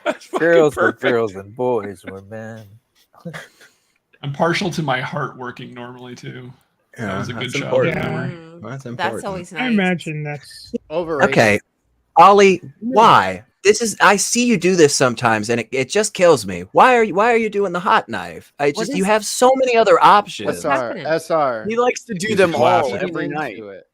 That's fucking Girls were perfect. girls and boys were men. I'm partial to my heart working normally too. That was a good that's childhood important. memory. That's That's important. always nice. I imagine that's Overrated. Okay, Ollie, why? This is I see you do this sometimes, and it just kills me. Why are you doing the hot knife? What You is- have so many other options. SR. happening? SR. He likes to do He's them a all classic. every Into night. it.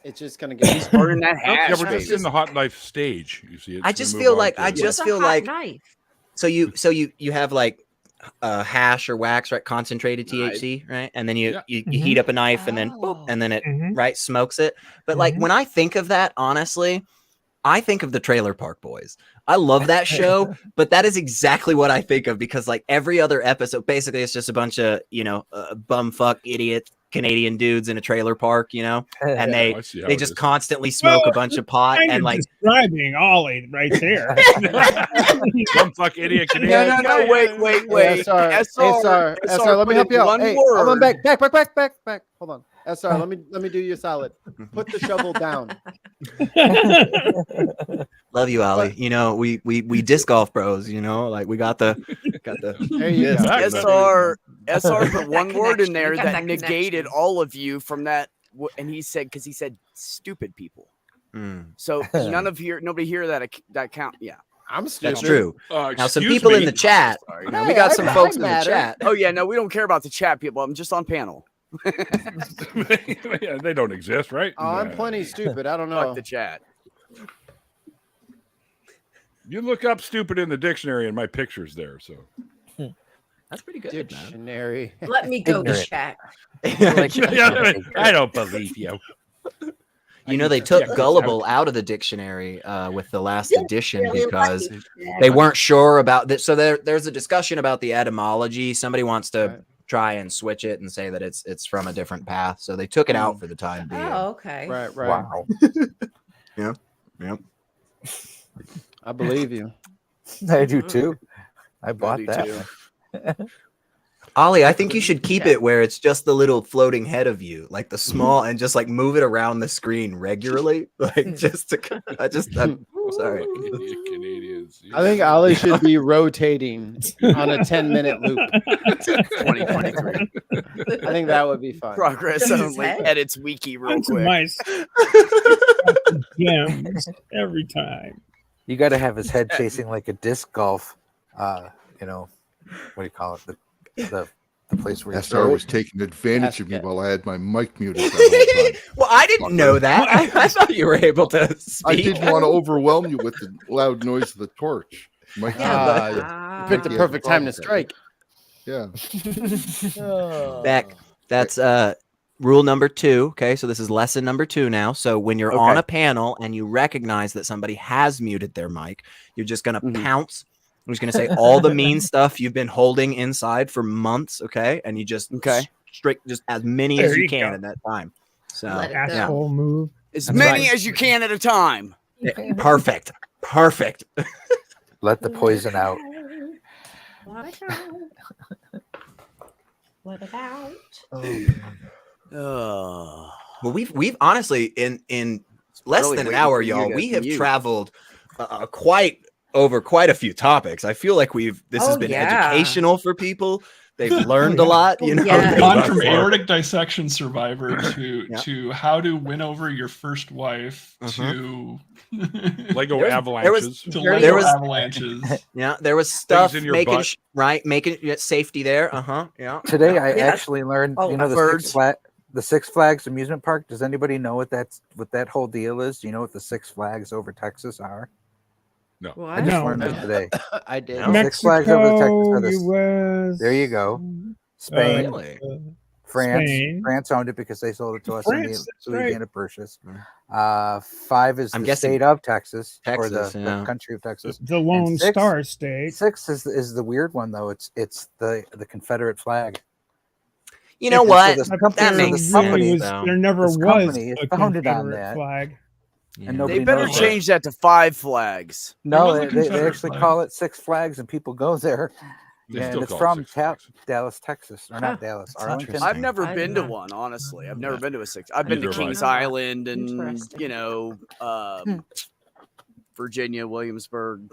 It's just gonna get He's burning that Yeah, hash. we're just baby. in the hot knife stage. You see, I It's just gonna feel move on like to- I What's just a feel hot like knife? so you have like hash or wax, right? Concentrated THC, right? And then you Yeah. you heat up a knife and then boop, Oh. and then it Mhm. right smokes it. But like when I think of that, honestly, I think of the Trailer Park Boys. I love that show, but that is exactly what I think of because like every other episode, basically, it's just a bunch of bumfuck idiots Canadian dudes in a trailer park, you know, and I see how they it just is. constantly smoke a bunch of pot Kind and of like describing Ollie right there. Some fuck idiot No, Canadian no, guy. no, wait. SR, let me help you out. one Hey, hold on, word. back. Hold on. SR, let me do you a solid. Put the shovel down. love you, Ollie. You know, we disc golf bros, you know, like we got the There you go. SR put one word in connection. there You got that that negated connection. all of you from that, and he said because he said stupid people. Mm, So nobody here that count. Yeah, I'm stupid. that's true. Now some Excuse people in me. the chat. Sorry. Now we got some I folks in the matter. chat. Oh yeah, no, we don't care about the chat people. I'm just on panel. Yeah, they don't exist, right? Oh, I'm plenty stupid. I don't Fuck know. the chat. You look up stupid in the dictionary, and my picture's there. So That's pretty good, man. Dictionary. Let me go Ignorant. check. I don't believe you. You know, they took gullible out of the dictionary with the last edition because they weren't sure about this. So there's a discussion about the etymology. Somebody wants to try and switch it and say that it's from a different path. So they took it out for the time being. Oh, okay. Right. Wow. Yep. I believe you. I do too. I bought do that. too. one. Ollie, I think you should keep it where it's just the little floating head of you, like the small, and just like move it around the screen regularly, like just to. I'm sorry. Canadians. I think Ollie should be rotating on a 10-minute loop. 2023 I think that would be fun. progress Just his only. head? Edits wiki real That's quick. nice. Gems every time. You got to have his head chasing like a disc golf. You know, what do you call it? The place where you SR throw was it. taking advantage of me Basket. while I had my mic muted that whole time. Well, I didn't know that. I thought you were able to speak. I didn't want to overwhelm you with the loud noise of the torch. My You picked the Yeah, perfect time to probably. strike. yeah. Beck, that's rule number 2. Okay, so this is lesson number 2 now. So when you're on a panel and you recognize that somebody has muted their mic, you're just gonna pounce. I'm just gonna say all the mean stuff you've been holding inside for months. Okay, and you just strict just as many There as you you can go. in that time. So Let it yeah, Asshole move. As That's many right. as you can at a time. perfect. Let the poison out. Let it out. Let it out. Oh. Well, we've honestly in less Really than an waiting hour, for you y'all. to We have mute. traveled quite a few topics. I feel like this has Oh, been yeah. educational for people. They've learned a lot. You know, Yeah. I've gone from aortic dissection survivor Yeah. to how to win over your first wife to Lego There was- avalanches. to there Lego was- avalanches. yeah, there was stuff in your making butt. making safety there. Yeah. Today I Yeah. actually learned, Oh, you know, birds. the Six Flags amusement park. Does anybody know what that whole deal is? Do you know what the Six Flags over Texas are? I What? just No. learned it today. I did. No. Six Flags over Texas Mexico, are the- U.S. There you go. Spain, Really? France. Spain. France owned it because they sold it to us in France, the that's right. Louisiana Purchase. 5 is I'm the guessing state of Texas, or Texas, the yeah. country of Texas. The Lone And six- Star State. 6 is the weird one though. It's the Confederate flag. You know So what? this But company- That there makes the company- really was, though. there never This was company is a founded on Confederate that. flag. Yeah. And They nobody better knows change that to 5 flags. No, was a they Confederate actually flag. call it Six Flags, and people go there. They And still it's call it from Six Flags. Dallas, Texas, or Huh. not Dallas, That's Arlington. interesting. I've never I been did to not. one, honestly. I've never Yeah. been to a 6. I've been to Neither have I. Kings Oh, wow. Island and, Interesting. Virginia, Williamsburg.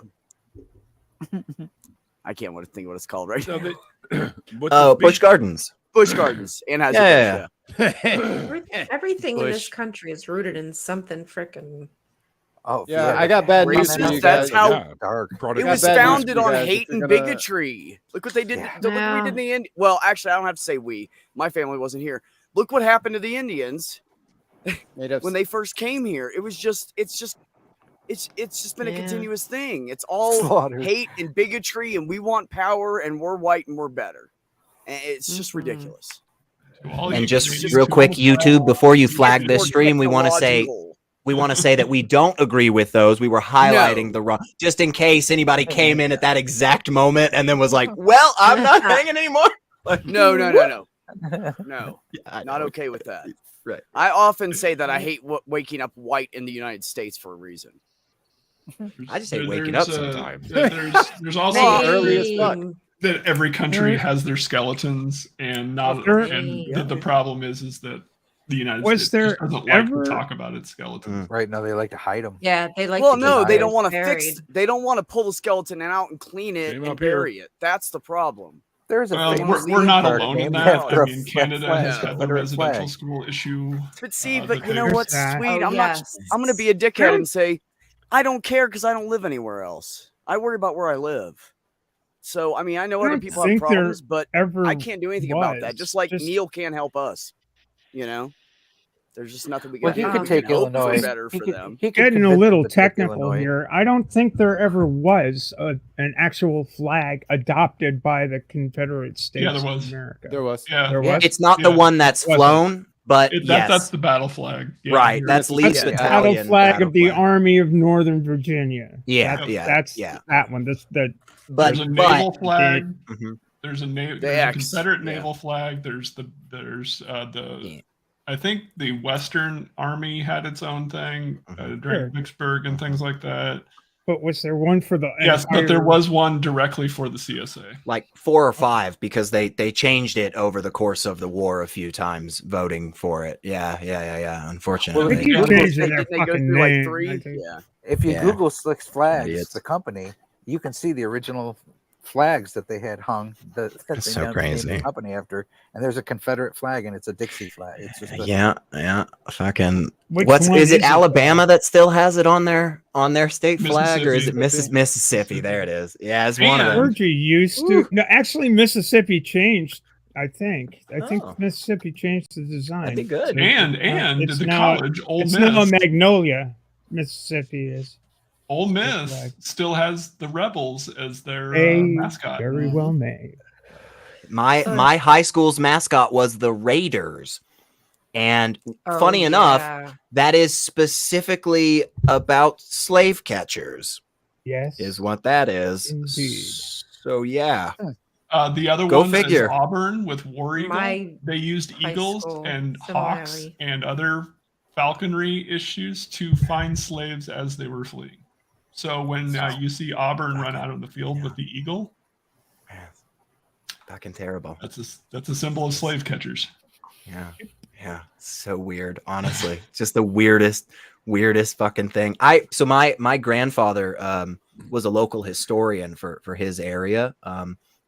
I can't think what it's called right So now. with Oh, the Busch beach- Gardens. Busch Gardens. And has Yeah. Everything in this Bush. country is rooted in something freaking. Oh, Yeah, I got bad news for Racist, you that's guys. how- Yeah, dark. product It got was bad news founded for you on guys. hate If you're and gonna- bigotry. Look what they did. Yeah. Look what we did in the Indians. Well, actually, I don't have to say we. My family wasn't here. Look what happened to the Indians Made up when they first came here. It was just, it's just been a Yeah. continuous thing. It's all Slaughtered. hate and bigotry, and we want power, and we're white and we're better. And it's just Mhm. ridiculous. To all And you just Canadians real who quick, almost YouTube, before you flag Or this stream, we want to say technological. that we don't agree with those. We were highlighting the wrong, just in case anybody came in at that exact moment and then was like, "Well, I'm not hanging anymore." No. No, I not know. okay with that. Right. I often say that I hate waking up white in the United States for a reason. I just hate waking There's, up sometimes. There's also Well, early as fuck. that every country Right. has their skeletons, and not There- and Yeah. the problem is that the United Was States there just doesn't like ever- to talk about its skeletons. Right? No, they like to hide them. Yeah, they like. Well, to no, keep they theirs don't want to buried. fix. They don't want to pull the skeleton out and clean it Same and up here. bury it. That's the problem. There's a Well, famous we're not card alone in named that. after I a mean, flag- Canada has had the Confederate residential flag. school issue. But see, that but you know they- what's There's that. sweet? Oh, I'm yes. I'm gonna be a dickhead and say, I don't care because I don't live anywhere else. I worry about where I live. So I mean, I know I other don't people have think there problems, but Ever I can't do anything about that. was. Just like Neil can't help us. You know, there's just nothing we Well, can he do. could We take can hope for Illinois. better He for could- them. he could getting a convince little them to take technical Illinois. here. I don't think there ever was an actual flag adopted by the Confederate States Yeah, there was. of America. There was. Yeah, There was. It's not the Yeah. one that's Wasn't. flown, but that's yes, the battle flag. Yeah, right. you're- That's Lee's That's the battalion. battle flag battle of the flag. Army of Northern Virginia. Yeah, That's, yeah, that's yeah. that one. That's the But there's a naval flag. Mhm. There's a The there's a X, Confederate yeah. naval flag. There's Yeah. I think the Western Army had its own thing during Sure. Vicksburg and things like that. but was there one for the Yes, but there entire- was one directly for the CSA. like 4 or 5 because they changed it over the course of the war a few times, voting for it. Yeah. They Unfortunately, keep Yeah. changing They- their they go fucking through, like, name. 3? I think. Yeah. If you Yeah. Google Six Flags, Idiots. the company, you can see the original flags that they had hung. That That's they so named crazy. the company after, and there's a Confederate flag, and it's a Dixie flag. It's just a, yeah. Fucking. Which What's one is it? though? Alabama that still has it on their state flag, or is it Mississippi. Mississippi? There it is. Yeah, it's one of them. Georgia used to. No, actually, Mississippi changed. I think Oh. Mississippi changed the design. That'd be good. And It's the now- college, Ole It's now Miss. Magnolia, Mississippi is. Ole flag. Miss still has the Rebels as their They mascot. very well made. My high school's mascot was the Raiders, and Oh, funny enough, yeah. that is specifically about slave catchers. Yes. Is what that is. Indeed. So yeah, The other Go one figure. is Auburn with War Eagle. My They used high eagles school, and hawks similarly. and other falconry issues to find slaves as they were fleeing. So when you see Auburn run out of the field with the eagle, fucking terrible. that's a symbol of slave catchers. Yeah, so weird. Honestly, just the weirdest fucking thing. My grandfather was a local historian for his area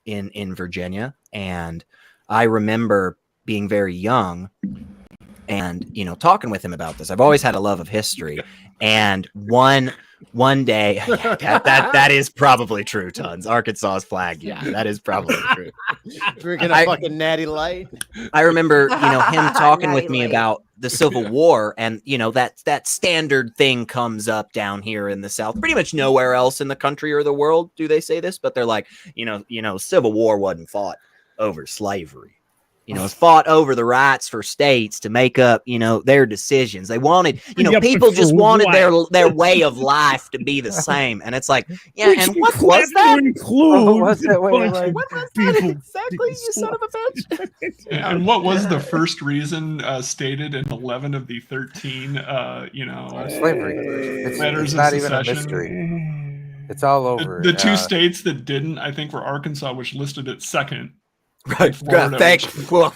in Virginia, and I remember being very young and talking with him about this. I've always had a love of history, and one day that is probably true. Tons Arkansas's flag. Yeah, that is probably true. Drinking a fucking natty light. I remember, him talking with me Lightly. about the Civil War, and that standard thing comes up down here in the South. Pretty much nowhere else in the country or the world do they say this, but they're like, Civil War wasn't fought over slavery. It's fought over the rights for states to make up, their decisions. They wanted, Yeah, people but just for wanted what? their way of life to be the same. And it's like, yeah, Which and what had was to that? include what's that a way of bunch life? of What was people that exactly, you son of a bitch? And what was the first reason stated in 11 of the 13, slavery. It's letters not of even a secession? mystery. It's all over. The two states that didn't, I think, were Arkansas, which listed it second. Right. Florida, which-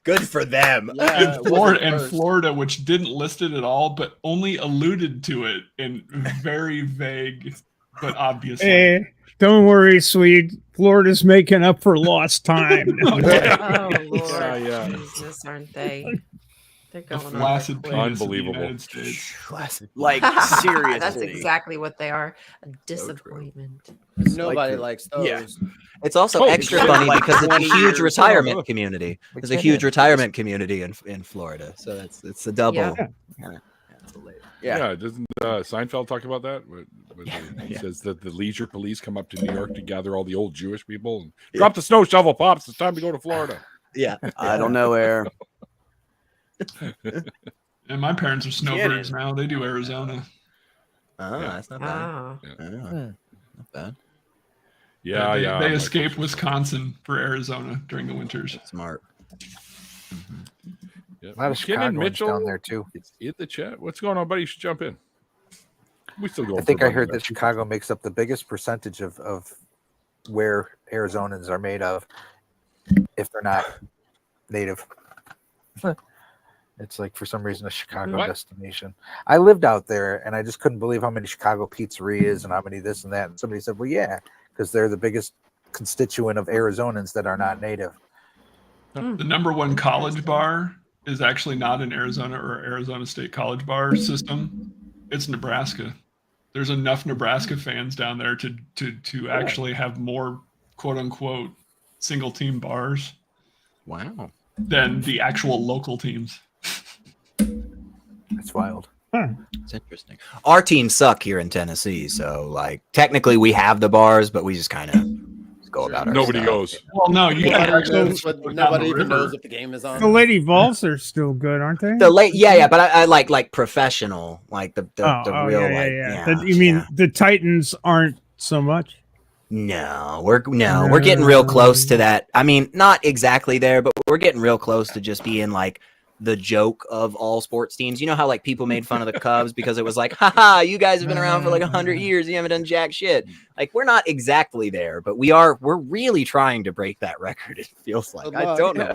Good for them. Yeah, and it wasn't Florida, first. which didn't list it at all, but only alluded to it in very vague but obvious. Eh, don't worry, sweet. Florida's making up for lost time. Oh Lord, Yeah. Jesus, aren't they? They're The going on. flaccid their penis of the Unbelievable. United States. Like That's seriously. exactly what they are. A disappointment. Nobody likes those. Yeah. It's also Oh, extra shit. funny Like because it's 20 a huge years. retirement community. We There's a can't huge have- retirement community in Florida, so it's a double. Yeah. Yeah. Doesn't Seinfeld talk about that? He says that the leisure police come up to New York to gather all the old Jewish people and drop the snow shovel, pops. It's time to go to Florida. Yeah. I don't know, Air. And my parents are snowbirds now. They do Arizona. Oh, that's not bad. Oh. Not bad. Yeah, they yeah. escape Wisconsin for Arizona during the winters. Smart. Yeah. A lot of Ken Chicagoans and Mitchell down there too. in the chat. What's going on, buddy? You should jump in. We still go. I think I heard that Chicago makes up the biggest percentage of where Arizonans are made of, if they're not native. It's like for some reason a Chicago destination. I lived out there and I just couldn't believe how many Chicago pizzerias and how many this and that. And somebody said, well, yeah, because they're the biggest constituent of Arizonans that are not native. The number one college bar is actually not an Arizona or Arizona State college bar system. It's Nebraska. There's enough Nebraska fans down there to actually have more quote unquote single team bars. Wow. Than the actual local teams. It's wild. It's interesting. Our teams suck here in Tennessee, so like technically we have the bars, but we just kind of go about our Nobody stuff. goes. Well, no, you Nobody even knows if the game is on. The Lady Vols are still good, aren't they? The late, yeah, but I like professional, like the real, You mean the Titans aren't so much? No, we're getting real close to that. I mean, not exactly there, but we're getting real close to just being like the joke of all sports teams. You know how like people made fun of the Cubs because it was like, haha, you guys have been around for like 100 years. You haven't done jack shit. Like we're not exactly there, but we're really trying to break that record. It feels like I don't know.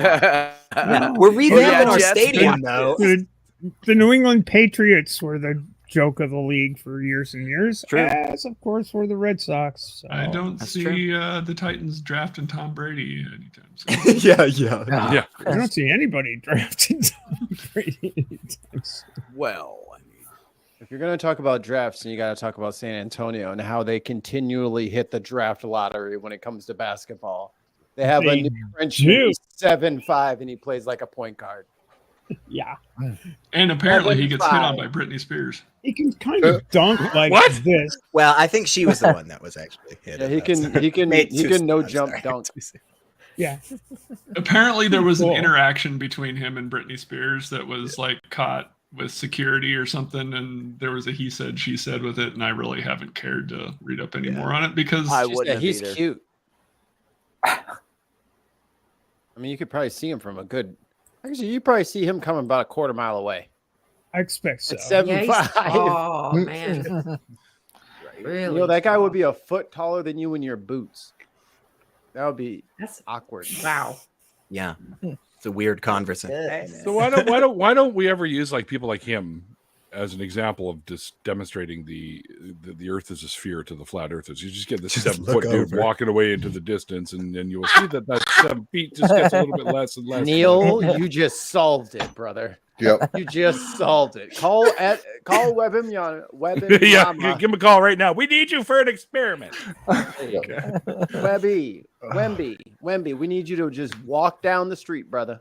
We're revamping our stadium though. The New England Patriots were the joke of the league for years and years. True. As of course were the Red Sox. So. I don't see the Titans drafting Tom Brady anytime soon. yeah. I don't see anybody drafting Tom Brady anytime soon. Well, if you're going to talk about drafts, then you got to talk about San Antonio and how they continually hit the draft lottery when it comes to basketball. They have a new Frenchman, 7'5", and he plays like a point guard. Yeah. And apparently he gets hit on by Britney Spears. He can kind of dunk like this. Well, I think she was the one that was actually hit. Yeah, he can no jump dunk. Yeah. Apparently there was an interaction between him and Britney Spears that was like caught with security or something, and there was a he said she said with it, and I really haven't cared to read up any more on it because he's cute. I mean, you could probably see him from a good. Actually, you probably see him coming about a quarter mile away. I expect so. At 7'5". Oh man, really? You know that guy would be a foot taller than you in your boots. That would be awkward. Wow. Yeah, it's a weird conversation. So why don't we ever use like people like him as an example of just demonstrating the Earth is a sphere to the flat earthers? You just get this 7-foot dude walking away into the distance, and then you will see that 7 feet just gets a little bit less and less. Neil, you just solved it, brother. Yep. You just solved it. Call Webby. Yeah, give him a call right now. We need you for an experiment. Wemby, we need you to just walk down the street, brother.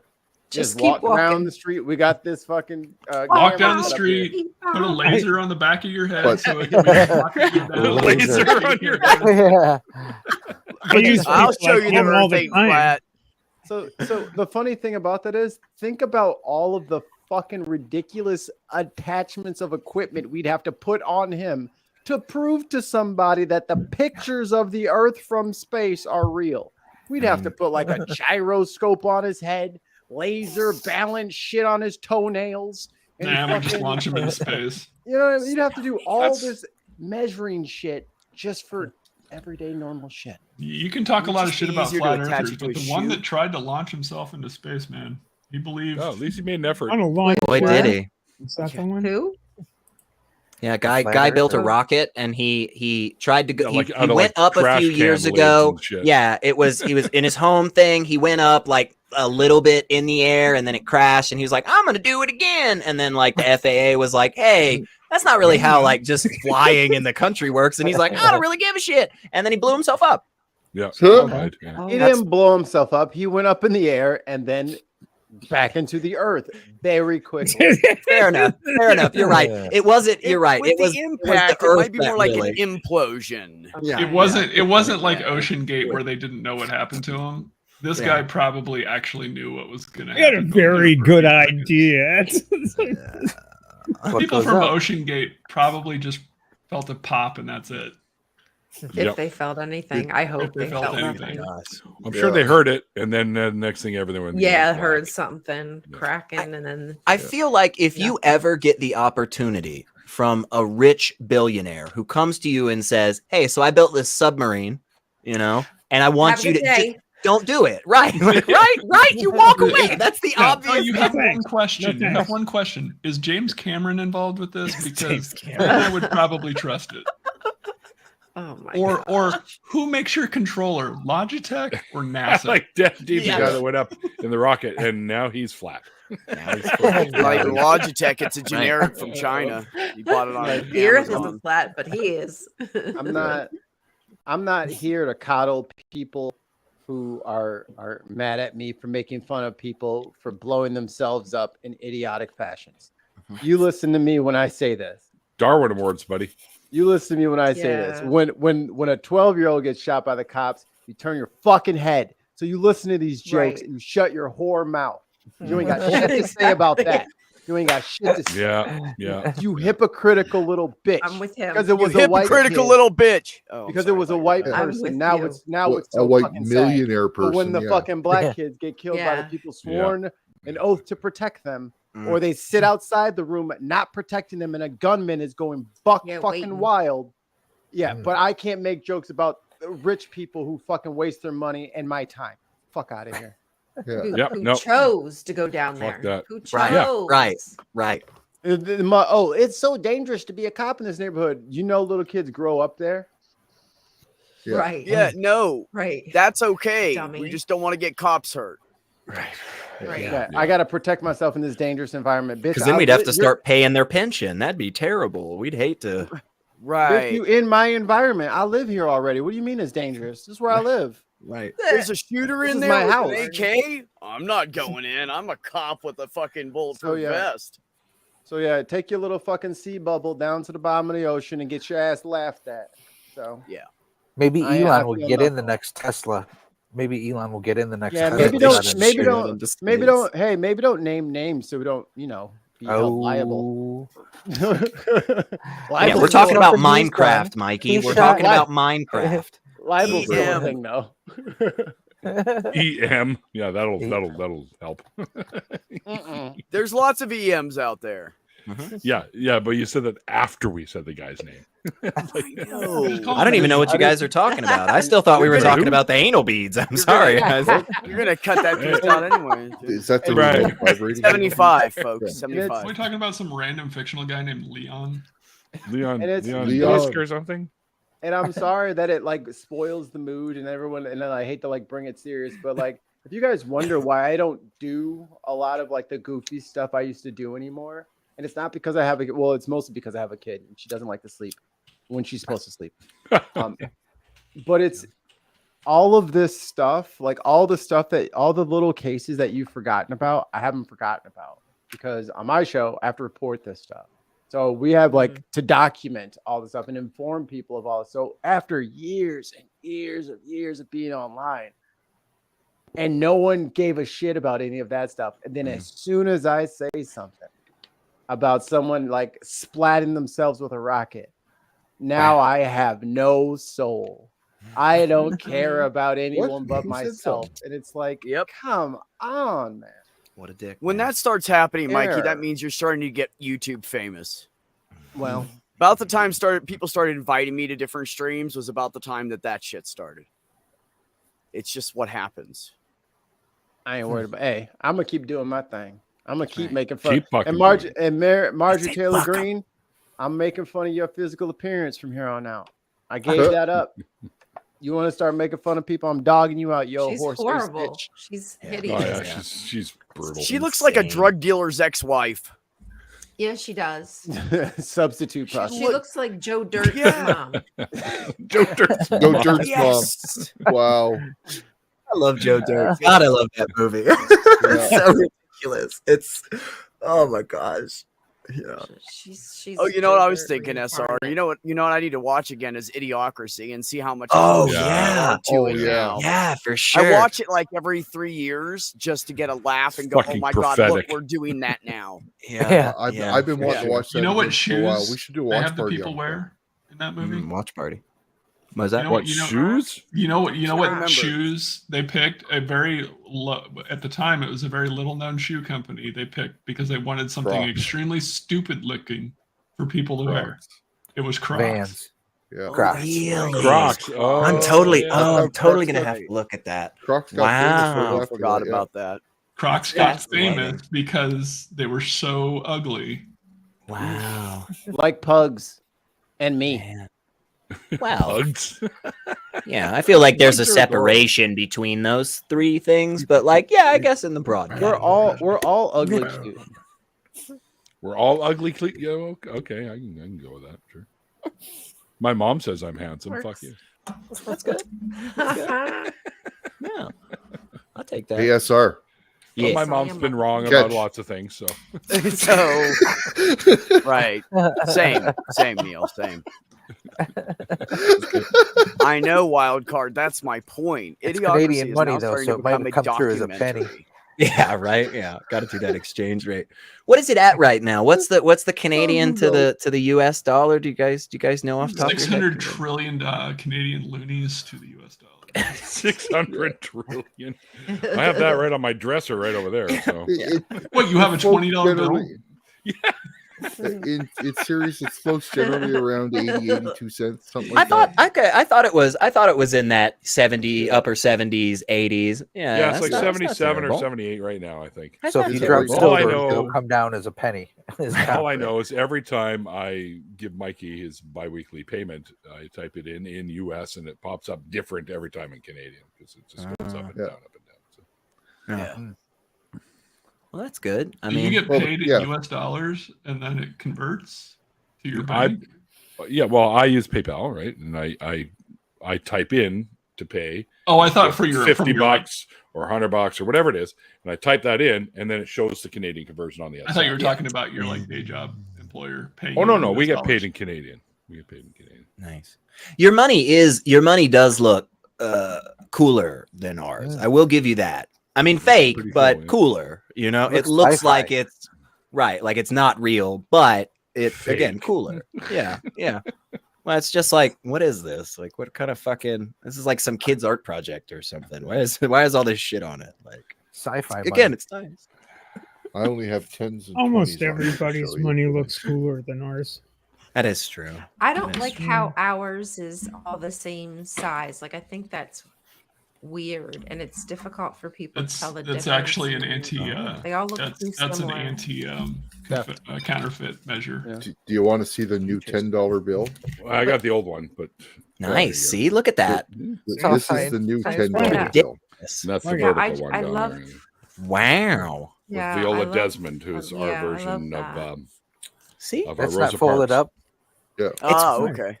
Just walk keep walking. around the street. We got this fucking walk down the camera street, put a laser on the back of your head so it can be walking you down. Laser on your head. I'll show you the Earth ain't flat. So the funny thing about that is, think about all of the fucking ridiculous attachments of equipment we'd have to put on him to prove to somebody that the pictures of the Earth from space are real. We'd have to put like a gyroscope on his head, laser balance shit on his toenails. And we just launch him into space. You know what I mean? You'd have to do all this measuring shit just for everyday normal shit. You can talk a lot of shit about easier to flat attach earthers, it to but a the one shoe. that tried to launch himself into space, man, he believed. Oh, at least he made an effort. On a line. Boy, did he. Is that the one? Who? Yeah, guy built a rocket and he tried to go. Yeah, like he out of, went like, up a trash few can years blades ago. and shit. Yeah, he was in his home thing. He went up like a little bit in the air and then it crashed. And he was like, "I'm gonna do it again." And then like the FAA was like, "Hey, that's not really how like just flying in the country works." And he's like, "I don't really give a shit." And then he blew himself up. Yeah. Right. He didn't blow himself up. He went up in the air and then back into the earth very quickly. Fair enough. You're right. It wasn't. You're right. With It was the impact. the It Earth might be that more like really- an implosion. Yeah. It wasn't like Ocean Gate where they didn't know what happened to him. This guy probably actually knew what was going to You had happen. a very good idea. People from Ocean Gate probably just felt a pop and that's it. If they felt anything, I hope they they felt felt anything. nothing. I'm sure they heard it, and then next thing everyone Heard something cracking, and then I feel like if you ever get the opportunity from a rich billionaire who comes to you and says, "Hey, so I built this submarine, and I want Have a you good to day. just don't do it." Right. Like, right. You walk away. That's the obvious. Oh, you have one question. No You have thanks. one question. Is James Cameron involved with this? Because then I would probably trust it. Oh my Or who makes your controller? Logitech or NASA? like Dave, the guy that went up in the rocket, and now he's flat. Like Logitech, it's a generic from China. You bought it on The Earth Amazon. isn't flat, but he is. I'm not here to coddle people who are mad at me for making fun of people for blowing themselves up in idiotic fashions. You listen to me when I say this. Darwin Awards, buddy. You listen to me when I say this. When a 12-year-old gets shot by the cops, you turn your fucking head. So you listen to these jokes and you shut your whore mouth. You ain't got shit to say about that. You ain't got shit to say. Yeah. You hypocritical little bitch. I'm with him. Because it was You a white hypocritical kid. little bitch. Oh, Because sorry it was a about white that. person. Now it's a so white fucking millionaire sad. person. But when the fucking black kids get killed by the Yeah. people sworn an oath to protect them, or they sit outside the room not protecting them, and a gunman is going fucking waiting. wild. Yeah, but I can't make jokes about rich people who fucking waste their money and my time. Fuck out of here. Who chose to go down Fuck there? that. Who chose? Right. It's so dangerous to be a cop in this neighborhood. Little kids grow up there. Yeah. Right. Yeah, no. Right. That's okay. Dummy. We just don't want to get cops hurt. Right. Yeah, I got to protect myself in this dangerous environment. Bitch, Because then we'd have to start paying their pension. That'd be terrible. We'd hate to. Right. You in my environment. I live here already. What do you mean it's dangerous? This is where I live. Right. There's a shooter This in is there my with house. an AK. I'm not going in. I'm a cop with a fucking bulletproof vest. So yeah, take your little fucking sea bubble down to the bottom of the ocean and get your ass laughed at. So yeah, maybe I Elon will feel get in the nothing. next Tesla. Maybe Elon will get in the next. Yeah, Tesla. maybe don't name names so we don't be held liable. Yeah, we're talking about Minecraft, Mikey. We're talking about Minecraft. Libel's still a thing though. EM. Yeah, that'll help. There's lots of EMs out there. Yeah, but you said that after we said the guy's name. I don't even know what you guys are talking about. I still thought we were talking about the anal beads. I'm sorry. You're gonna cut that piece out anyway. Is that the Right. 75, folks? 75. We're talking about some random fictional guy named Leon. Leon Leon. Dusk or something. And I'm sorry that it spoils the mood and everyone, and then I hate to bring it serious, but if you guys wonder why I don't do a lot of the goofy stuff I used to do anymore, and it's not because I have it's mostly because I have a kid and she doesn't like to sleep when she's supposed to sleep. But it's all of this stuff, all the little cases that you've forgotten about, I haven't forgotten about, because on my show I have to report this stuff. So we have to document all this stuff and inform people of all this. So after years and years of being online, and no one gave a shit about any of that stuff, and then as soon as I say something about someone splatting themselves with a rocket, now I have no soul. I don't care about anyone but myself. And it's come on, man. What a dick. When that starts happening, Mikey, that means you're starting to get YouTube famous. Well, about the time people started inviting me to different streams was about the time that shit started. It's just what happens. I ain't worried about. Hey, I'm gonna keep doing my thing. I'm gonna keep making fun. And Marjorie Taylor Greene, I'm making fun of your physical appearance from here on out. I gave that up. You want to start making fun of people? I'm dogging you out, yo. She's horse horrible. bitch. She's hideous. Oh, yeah, she's brutal. She looks like a drug dealer's ex-wife. Yeah, she does. Substitute She prostitute. looks like Joe Dirt's mom. Joe Dirt's mom. Wow. I love Joe Dirt. God, I love that movie. It's so ridiculous. It's oh my gosh. Yeah. She's Oh, you know what I was thinking, SR? You know what I need to watch again is Idiocracy and see how much yeah, for sure. I watch it every 3 years just to get a laugh and go, Fucking oh my prophetic. god, look, we're doing that now. I've been wanting to watch that. You know what for a while. shoes We should do a they watch have the party people on wear in that movie? Watch party. Was that what shoes? You know what remember. shoes they picked? A very low, at the time it was a very little known shoe company they picked because they wanted something Crocs. extremely stupid looking for people to wear. Crocs. It was Crocs. Vans. Yeah. Crocs. Really? Crocs. Oh, I'm totally yeah. I'm totally Crocs gonna got- have to look at that. Crocs got famous right Wow. I after forgot that, about that. Crocs got Fascinating. famous because they were so ugly. Wow. Like pugs and me. Man. Well, Pugs. yeah, I feel like there's a Pugs are adorable. separation between those three things, but like, yeah, I guess in the broad. We're all ugly too. We're all ugly. Yeah, okay, I can go with that. Sure. My mom says I'm handsome. Works. Fuck you. That's good. Yeah, I'll take that. ASR. Well, Yeah. my mom's been wrong Catch. about lots of things. So So, right. Same, Neil. Same. I know, wild card. That's my point. It's Idiocracy Canadian is money, now though, starting so to it might become come through as a penny. documentary. Yeah, right. Yeah, got to do that exchange rate. What is it at right now? What's the Canadian to the U.S. dollar? Do you guys know off the top of your 600 head? trillion Canadian loonies to the US dollar. 600 trillion. I have that right on my dresser right over there. So What, you have a $20 bill? Generally- In serious, it floats generally around 82 cents, something like that. I thought it was in that 70 upper 70s 80s. Yeah, yeah, it's that's like not 77 or terrible. 78 right now, I think. That's So not if you terrible. drop All I silver, know- it'll come down as a penny. All I know is every time I give Mikey his biweekly payment, I type it in US and it pops up different every time in Canadian because it just goes up and Yeah. down, up and down. So. Yeah. Well, that's good. I Do mean, you get well, paid yeah. in US dollars and then it converts to your I- bank? Yeah, well, I use PayPal, right? And I type in to pay. Oh, I thought for your $50 from your, like, bucks or $100 or whatever it is, and I type that in, and then it shows the Canadian conversion on the other I thought you side. were talking about your like day job employer paying. Oh you no, in we US get dollars. paid in Canadian. We get paid in Canadian. nice. Your money does look cooler than ours. I will give you that. I mean, fake, pretty but cool, yeah. cooler. You know, it Looks looks sci-fi. like it's right, like it's not real, but it's Fake. again cooler. Yeah, yeah. Well, it's just like, what is this? Like, what kind of fucking? This is like some kid's art project or something. Why is all this shit on it? Like, Sci-fi again, money. it's nice. I only have tens and Almost 20s on it, everybody's so money you- looks cooler than ours. That is true. I don't That's like how ours is all the same size. Like I think that's weird, and it's difficult for people to tell the difference. That's actually an anti. They all look too That's an similar. anti counterfeit measure. Do you want to see the new $10 bill? Well, I got the old one, but Nice. See, look at that. This is the new Science $10 fiction. bill. and that's the Okay. vertical one I down love- there. Wow. With Yeah, Viola I love- Desmond, who's yeah, our I love version that. of See, our That's Rosa not folded Parks. up. Oh, okay.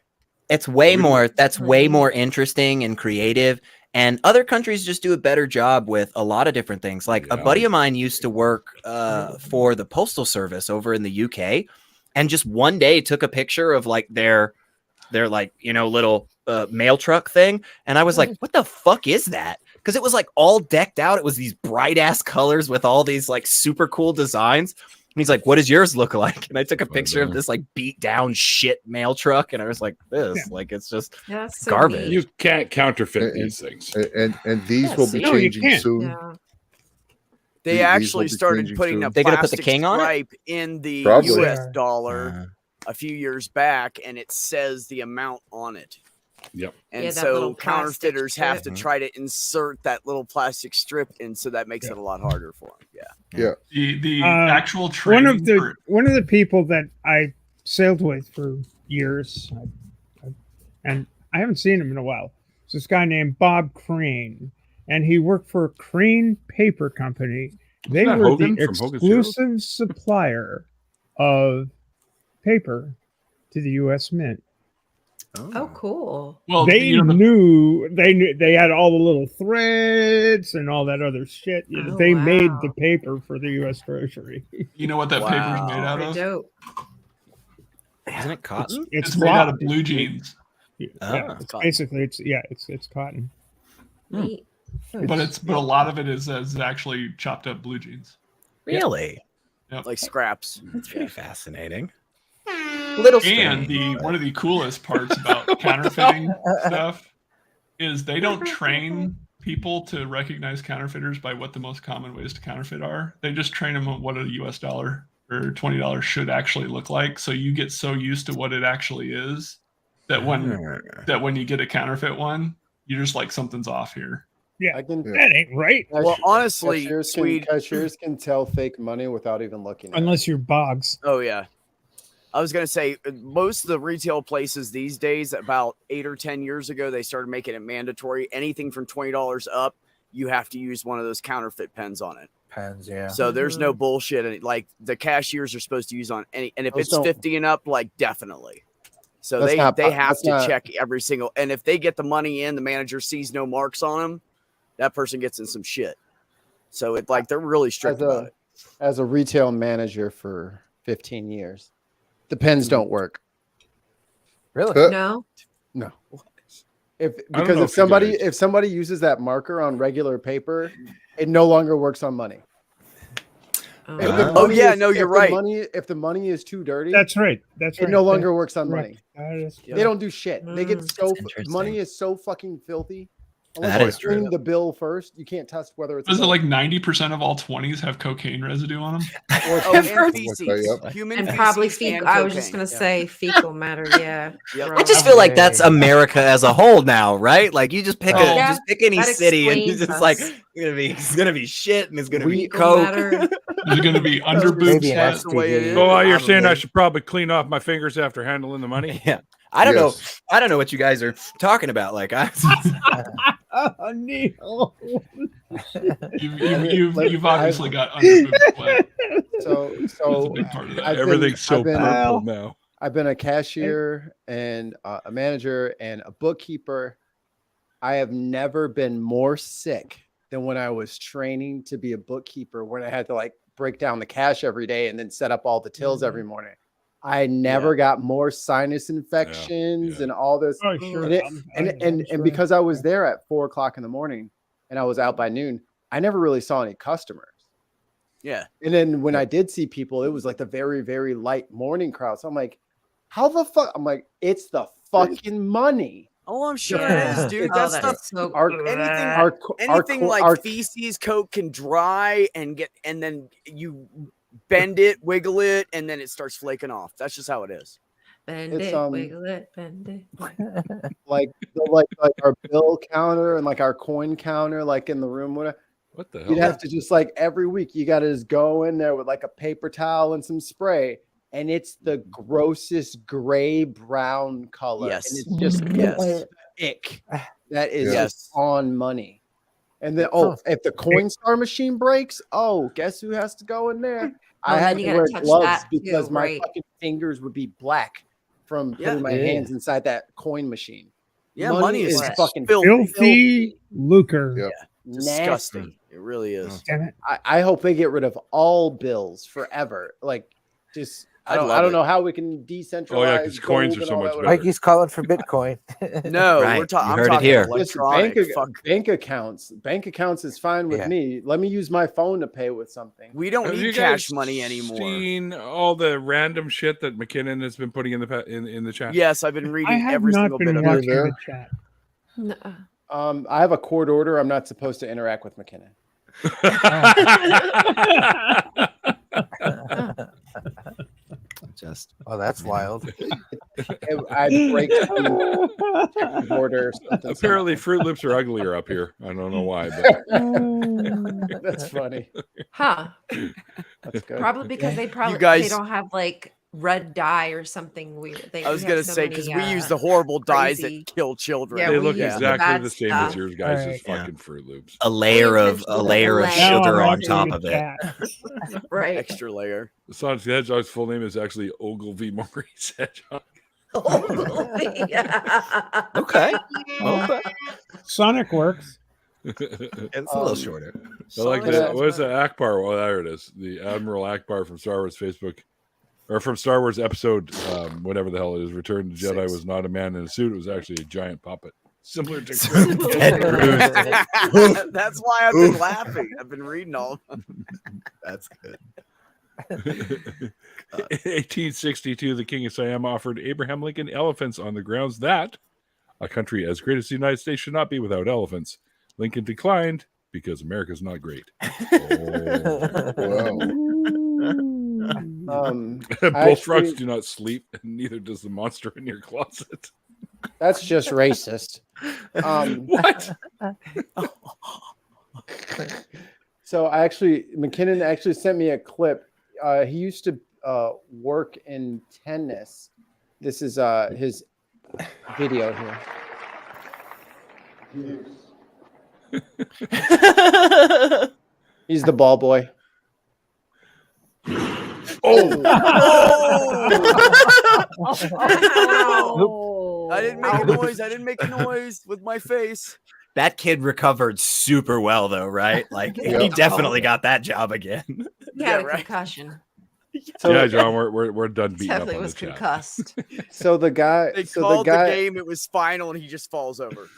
it's way more. That's way more interesting and creative. And other countries just do a better job with a lot of different things. Like a Yeah. buddy of mine used to work for the postal service over in the UK, and just one day took a picture of like their like little mail truck thing, and I was like, "What the fuck is that?" Because it was like all decked out. It was these bright ass colors with all these like super cool designs. And he's like, "What does yours look like?" And I took a picture of this like beat down shit mail truck, and I was like, "This like it's just Yeah, that's so garbage." neat. You can't counterfeit And- these things. And these Yeah, will see? be No, you changing can't. soon. Yeah. They These will actually be started changing putting soon. a They gonna put the plastic king on it? stripe in the Probably. US Yeah. dollar a few years back, and it says the amount on it. Yep. And Yeah, that so little plastic counterfeiters have to strip. try to insert that little plastic strip in, so that makes it a lot harder for them. Yeah. The Uh, actual One training of the for one of the people that I sailed with for years, and I haven't seen him in a while. It's this guy named Bob Crane, and he worked for Crane Paper Company. They that were Hogan the from Hogan's Heroes? exclusive supplier of paper to the U.S. Mint. Oh, cool. well, They you know, knew they had all the little threads and all that other shit. Oh, They made wow. the paper for the U.S. Treasury. you know what that paper is made out Pretty of? dope. Isn't it cotton? It's made out of cotton. blue jeans, Yeah, Ah. it's basically it's cotton. Neat. but a lot of it is actually chopped up blue jeans. Really? Like scraps. That's pretty fascinating. Little And strange. one of the coolest parts about counterfeiting stuff is they don't train people to recognize counterfeiters by what the most common ways to counterfeit are. They just train them on what a US dollar or $20 should actually look like. So you get so used to what it actually is that when you get a counterfeit one, you're just like, something's off here. Yeah, I can. that ain't right. Well, honestly, cashiers can tell fake money without even looking at Unless you're Boggs. Oh yeah. I was gonna say most of the retail places these days, about 8 or 10 years ago, they started making it mandatory. Anything from $20 up, you have to use one of those counterfeit pens on it. Pens, yeah. So there's no bullshit. Like the cashiers are supposed to use on any, and if it's 50 and up, like definitely. So they have to check every single. And if they get the money in, the manager sees no marks on them, that person gets in some shit. So it like they're really strict about it. As a retail manager for 15 years, the pens don't work. Really? No. If somebody uses that marker on regular paper, it no longer works on money. You're right. If the money is too dirty, That's right. it no longer works on Correct. money. They don't do shit. They get money is so fucking filthy. That Unless is you screen the bill first, you can't test whether it's. Is it like 90% of all 20s have cocaine residue on them? And feces. Human And feces probably and fecal. I was just cocaine. gonna say fecal matter. Yeah. I just feel like that's America as a whole now, right? Like you just pick just pick any that city and explains it's just us. like it's gonna be shit and it's gonna be Fecal coke. matter. Is it going to be under boob Maybe an sweat? That's the way it is. Oh, you're saying I should probably clean off my fingers after handling the money? Yeah. I don't know. I don't know what you guys are talking about. Like Oh, Neil. You've obviously got under boob sweat. So That's a big part of that. Everything's so purple now. I've been a cashier and a manager and a bookkeeper. I have never been more sick than when I was training to be a bookkeeper, when I had to like break down the cash every day and then set up all the tills every morning. I never got more sinus infections and all this. Oh, sure. And because I was there at 4 o'clock in the morning and I was out by noon, I never really saw any customers. Yeah. And then when I did see people, it was like the very, very light morning crowd. So I'm like, how the fuck? I'm like, it's the fucking money. Oh, I'm sure it is, dude. That stuff. Anything like feces, coke can dry and then you bend it, wiggle it, and then it starts flaking off. That's just how it is. Bend it, wiggle it, bend it. like our bill counter and like our coin counter, like in the room. What the hell? You'd have to just like every week, you got to just go in there with like a paper towel and some spray. And it's the grossest gray brown color. Yes. And it's just ick. That is just on money. And then if the Coinstar machine breaks, guess who has to go in there? I had to wear gloves because my fucking fingers would be black from putting my hands inside that coin machine. Yeah, money is fucking filthy lucre. Yeah. Disgusting. It really is. Damn it. I hope they get rid of all bills forever. Like just I don't know how we can decentralize. Oh yeah, because coins are so much better. Mikey's calling for Bitcoin. No, Right. I'm talking heard it here. electronic. Bank accounts. Bank accounts is fine with me. Let me use my phone to pay with something. We don't Have you need guys cash money anymore. Seen all the random shit that McKinnon has been putting in the chat? Yes, I've been reading I have every not single bit been of watching it. the chat. No. I have a court order. I'm not supposed to interact with McKinnon. That's wild. I break the order. Apparently, Fruit Loops are uglier up here. I don't know why, but that's funny. Huh? That's good. Probably because they don't have like red dye or something weird. I was gonna say because we use the horrible dyes that kill children. Yeah, they look exactly the same as yours guys' Right. fucking Fruit Loops. a layer of sugar on top of it. right. Extra layer. The Sonic the Hedgehog's full name is actually Ogilvy Maurice Hedgehog. Okay. Sonic works. It's a little shorter. I like that. What is that? Akbar. Well, there it is. The Admiral Akbar from Star Wars Facebook, or from Star Wars episode, whatever the hell it is. Return to Jedi was not a man in a suit. It was actually a giant puppet, similar to. That's why I've been laughing. I've been reading all of them. That's good. 1862, the King of Siam offered Abraham Lincoln elephants on the grounds that a country as great as the United States should not be without elephants. Lincoln declined because America's not great. Wow. Both frogs do not sleep, and neither does the monster in your closet. That's just racist. What? So McKinnon actually sent me a clip. He used to work in tennis. This is his video here. He's the ball boy. Oh! I didn't make a noise. I didn't make a noise with my face. That kid recovered super well, though, right? Like he definitely got that job again. Yeah, the concussion. So, yeah, John, we're done beating up Definitely on was the chat. concussed. So the guy, They so called the guy, the game. It was final, and he just falls over.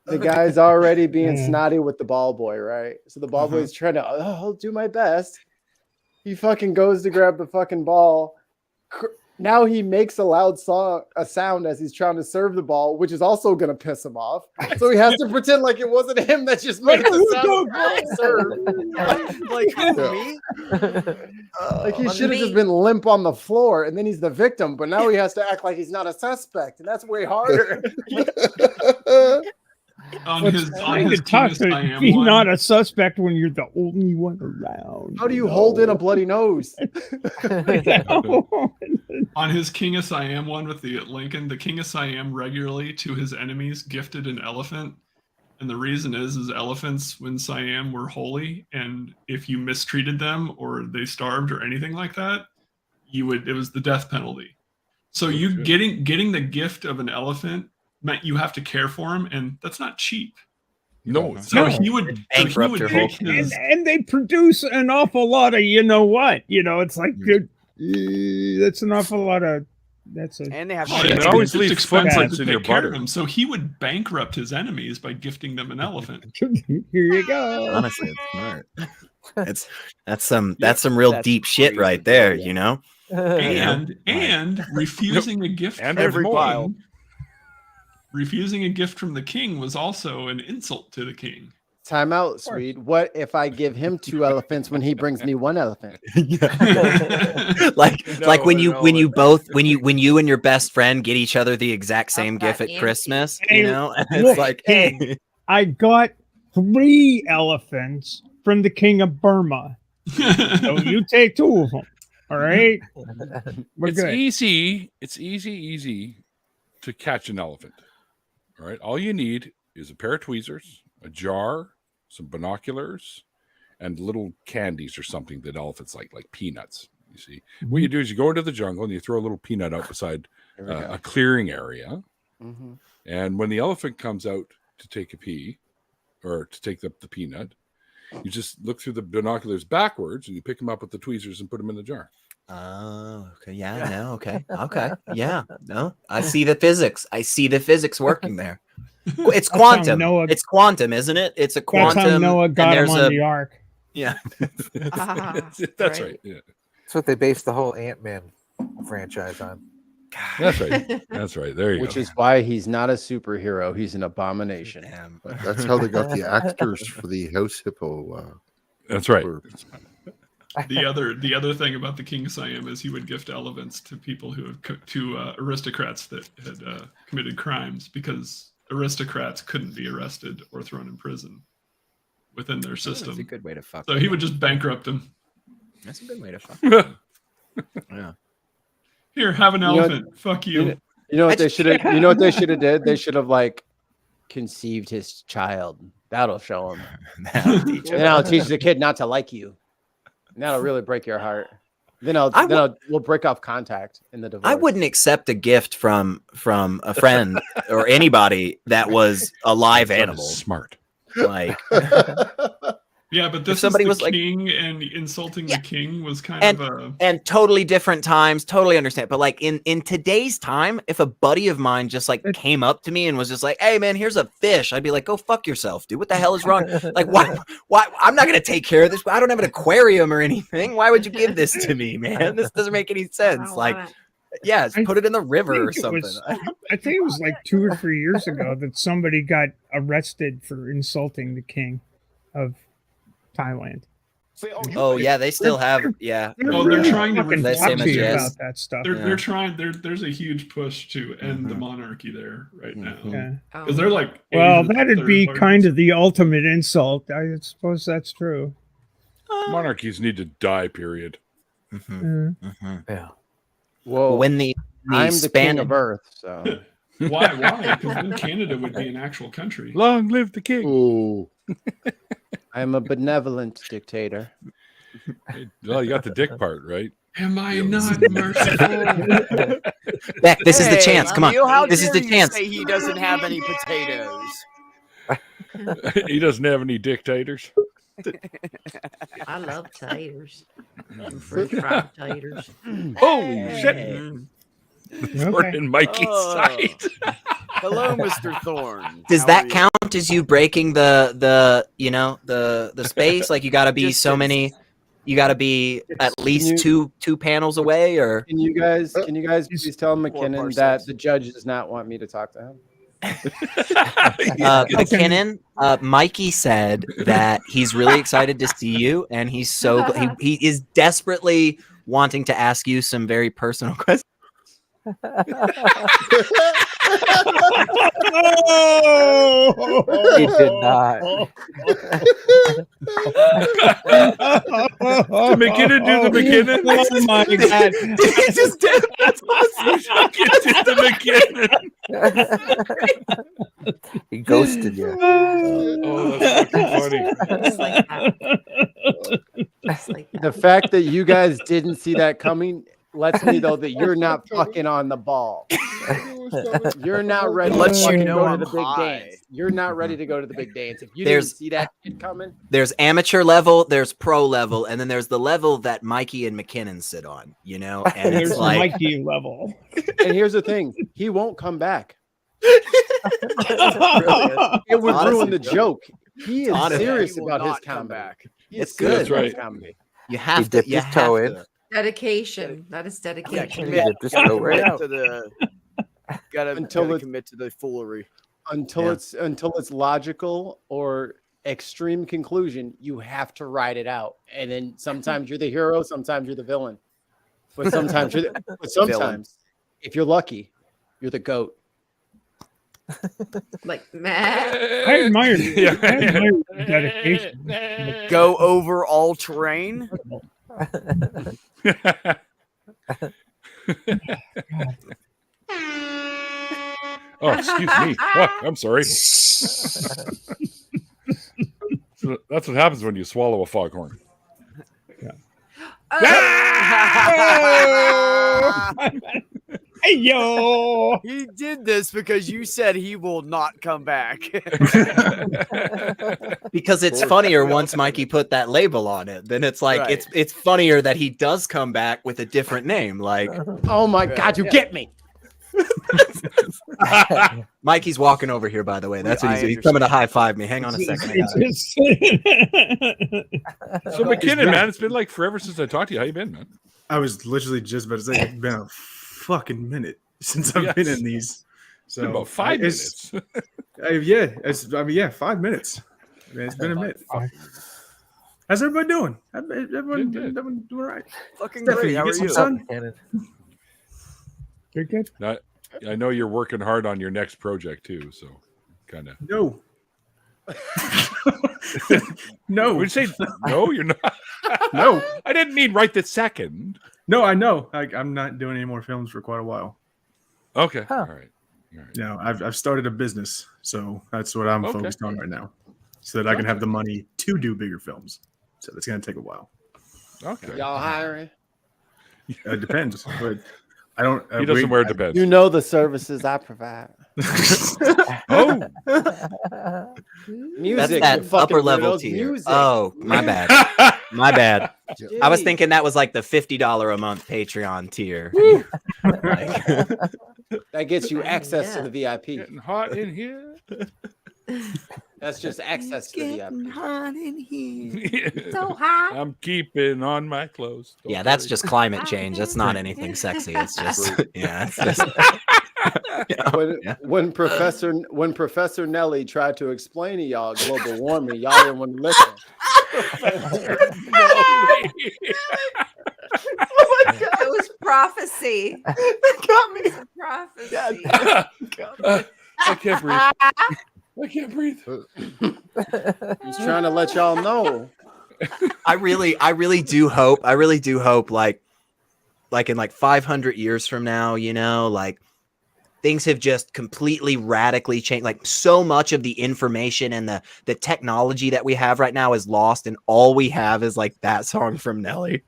the guy's already being snotty with the ball boy, right? So the ball boy's trying to, I'll do my best. He fucking goes to grab the fucking ball. Now he makes a sound as he's trying to serve the ball, which is also going to piss him off. So he has to pretend like it wasn't him that just made the sound. Like me? Like he should have just been limp on the floor, and then he's the victim. But now he has to act like he's not a suspect, and that's way harder. On his King of Siam Be one, not a suspect when you're the only one around. How do you hold in a bloody nose? on his King of Siam one with the Lincoln, the King of Siam regularly to his enemies gifted an elephant. And the reason is elephants when Siam were holy, and if you mistreated them or they starved or anything like that, it was the death penalty. So you getting the gift of an elephant meant you have to care for him, and that's not cheap. No, so he would bankrupt your whole and they produce an awful lot of it's like that's an awful lot of And they have it always leaves footprints in your butter. So he would bankrupt his enemies by gifting them an elephant. Here you go. Honestly, it's smart. That's some real deep shit right there, you know. And refusing a gift And from every the pile. king, refusing a gift from the king was also an insult to the king. Time out, Swede. What if I give him 2 elephants when he brings me 1 elephant? like when you and your best friend get each other the exact same gift at Christmas, you know? And it's Look, like, hey, I got 3 elephants from the king of Burma. So you take 2 of them. All right. We're It's good. easy. It's easy to catch an elephant. All right. All you need is a pair of tweezers, a jar, some binoculars, and little candies or something that elephants like peanuts. You see, what you do is you go into the jungle and you throw a little peanut out beside a clearing area. Mm-hmm. And when the elephant comes out to take a pee or to take the peanut, you just look through the binoculars backwards and you pick them up with the tweezers and put them in the jar. oh, okay, yeah, no, okay, yeah, no, I see the physics. Working there. It's quantum. It's quantum, isn't it? It's a quantum. That's how Noah got him on the ark. Yeah, That's right. Yeah, That's what they based the whole Ant-Man franchise on. that's right. That's right. There you Which go. is why he's not a superhero. He's an abomination. That's how they got the actors for the House Hippo. That's right. The other thing about the King of Siam is he would gift elephants to people to aristocrats that had committed crimes, because aristocrats couldn't be arrested or thrown in prison within their system. That's a good way to fuck. So he would just bankrupt them. That's a good way to fuck. Yeah. Here, have an elephant. Fuck you. You know what they should have? You know what they should have did? They should have conceived his child. That'll show him. That'll teach the kid not to like you. And that'll really break your heart. Then we'll break off contact in the divorce. I wouldn't accept a gift from a friend or anybody that was a live animal. Smart. Like Yeah, but this somebody is was the like- king, and insulting the king was kind And- of a. And totally different times, totally understand. But like in today's time, if a buddy of mine just like came up to me and was just like, "Hey man, here's a fish," I'd be like, "Go fuck yourself, dude. What the hell is wrong? Like, why? I'm not gonna take care of this. I don't have an aquarium or anything. Why would you give this to me, man? This doesn't make any sense. Like, yeah, put it in the river or something." I think it was like 2 or 3 years ago that somebody got arrested for insulting the king of Thailand. Oh yeah, they still have They're they're trying to fucking They say touchy Majes. about that stuff. They're trying. There's a huge push to end the Mhm. monarchy there right now Yeah. because they're like. Well, Asia's that'd third be largest. kind of the ultimate insult. I suppose that's true. Monarchies need to die. Period. Mhm. Uh, Mhm. Yeah. Whoa, When the I'm the king Spanish of Earth, so. Why? Because then Canada would be an actual country. Long live the king. Ooh. I'm a benevolent dictator. Well, you got the dick part right. Am I not merciful? Beck, this is the chance. Come on, Neil, how this is dare the you chance. say he doesn't have any potatoes. He doesn't have any dictators. I love taters. French fried taters. Holy shit! We're okay. in Mikey's Oh. side. Hello, Mr. Thorne. Does How that are you? count as you breaking the space? Like you got to be so many. You got to be at least two panels away, or Can you guys please tell McKinnon parsecs. that the judge does not want me to talk to him? McKinnon. Mikey said that he's really excited to see you, and he's so he is desperately wanting to ask you some very personal questions. He did not. McKinnon do the McKinnon. Oh my god! He just did. That's Get to McKinnon. He ghosted you. Oh, that's fucking funny. Just like that. Just like that. The fact that you guys didn't see that coming lets me know that you're not fucking on the ball. You're not ready to lets you fucking know go to I'm the big high. dance. You're not ready to go to the big dance. If you There's- didn't see that shit coming, There's amateur level, there's pro level, and then there's the level that Mikey and McKinnon sit on. You know, and There's it's the like Mikey level. and here's the thing, he won't come back. It would Honestly, ruin the good. joke. He is Honestly, serious He will about his not come comedy. back. He is It's serious good. That's about his right. comedy. you He have to. dipped You his have toe to. in. Dedication. That is Yeah, dedication. commit. Dipped his Gotta toe right commit out. to the. Gotta Until it- commit to the foolery. Until Yeah. it's logical or extreme conclusion, you have to ride it out. And then sometimes you're the hero, sometimes you're the villain. But sometimes if you're lucky, you're the GOAT. Like, man. I admire Yeah. I admire your dedication. Go over all terrain. Oh, excuse me. What? I'm sorry. So that's what happens when you swallow a foghorn. Hey yo! He did this because you said he will not come back. Because it's funnier once Mikey put that label on it. Then it's like Right. it's funnier that he does come back with a different name. Like Oh my God, you get me. Mikey's walking over here, by the way. That's what he's doing. He's coming to high five me. Hang on a second. I got it. So McKinnon, man, it's been like forever since I talked to you. How you been, man? I was literally just about to say it's been a fucking minute since I've been Yes. in these. So Been about 5 it's- minutes. 5 minutes. It's been a minute. How's everybody doing? Everyone Good. doing all right? Fucking Stephanie, great. you How get are some you? sun? You're good. I know you're working hard on your next project too, so kind of. No. No. Would you say no? You're not. No. I didn't mean right this second. No, I know. I'm not doing any more films for quite a while. Okay. Huh. All right. No, I've started a business, so that's what I'm Okay. focused on right now, so that I can have the money to do bigger films. So that's gonna take a while. Okay. Y'all hiring? It depends, but I don't. He doesn't wear Depends. You know the services I provide. Oh, Music. That's you that fucking upper level weirdos. tier. Music. Oh, my bad. My bad. I was Jimmy. thinking that was like the $50 a month Patreon tier. Like, That gets you access to Yeah. the VIP. getting hot in here. That's just access to the VIP. hot in here. So hot. I'm keeping on my clothes. Don't Yeah, that's worry. just climate change. That's not anything sexy. It's just yeah, it's just When Professor Nelly tried to explain to y'all global warming, y'all didn't want to listen. Oh my God. It was prophecy. Got me. It was a prophecy. I can't breathe. I can't breathe. He's trying to let y'all know. I really do hope like in like 500 years from now, you know, like things have just completely radically changed. Like so much of the information and the technology that we have right now is lost, and all we have is like that song from Nelly.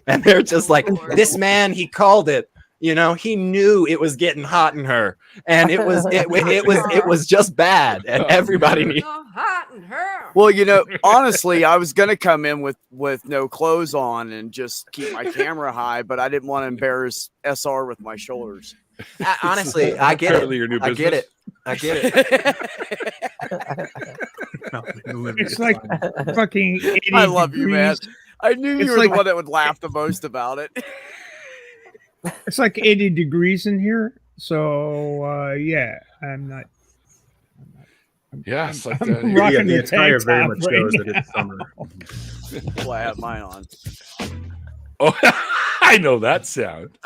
And they're just like, this man, he called it. You know, he knew it was getting hot in her, and it was just bad, and everybody needs. So hot in her. Well, you know, honestly, I was gonna come in with no clothes on and just keep my camera high, but I didn't want to embarrass SR with my shoulders. Honestly, I get Apparently it. your new I get business. it. I get it. It's like fucking 80 I love you, man. degrees. I knew It's you were like- the one that would laugh the most about it. It's like 80 degrees in here. So yeah, I'm not. Yeah, it's like I'm that. rocking the the attire tank very top much right shows that now. it's summer. Well, I have mine on. Oh, I know that sound.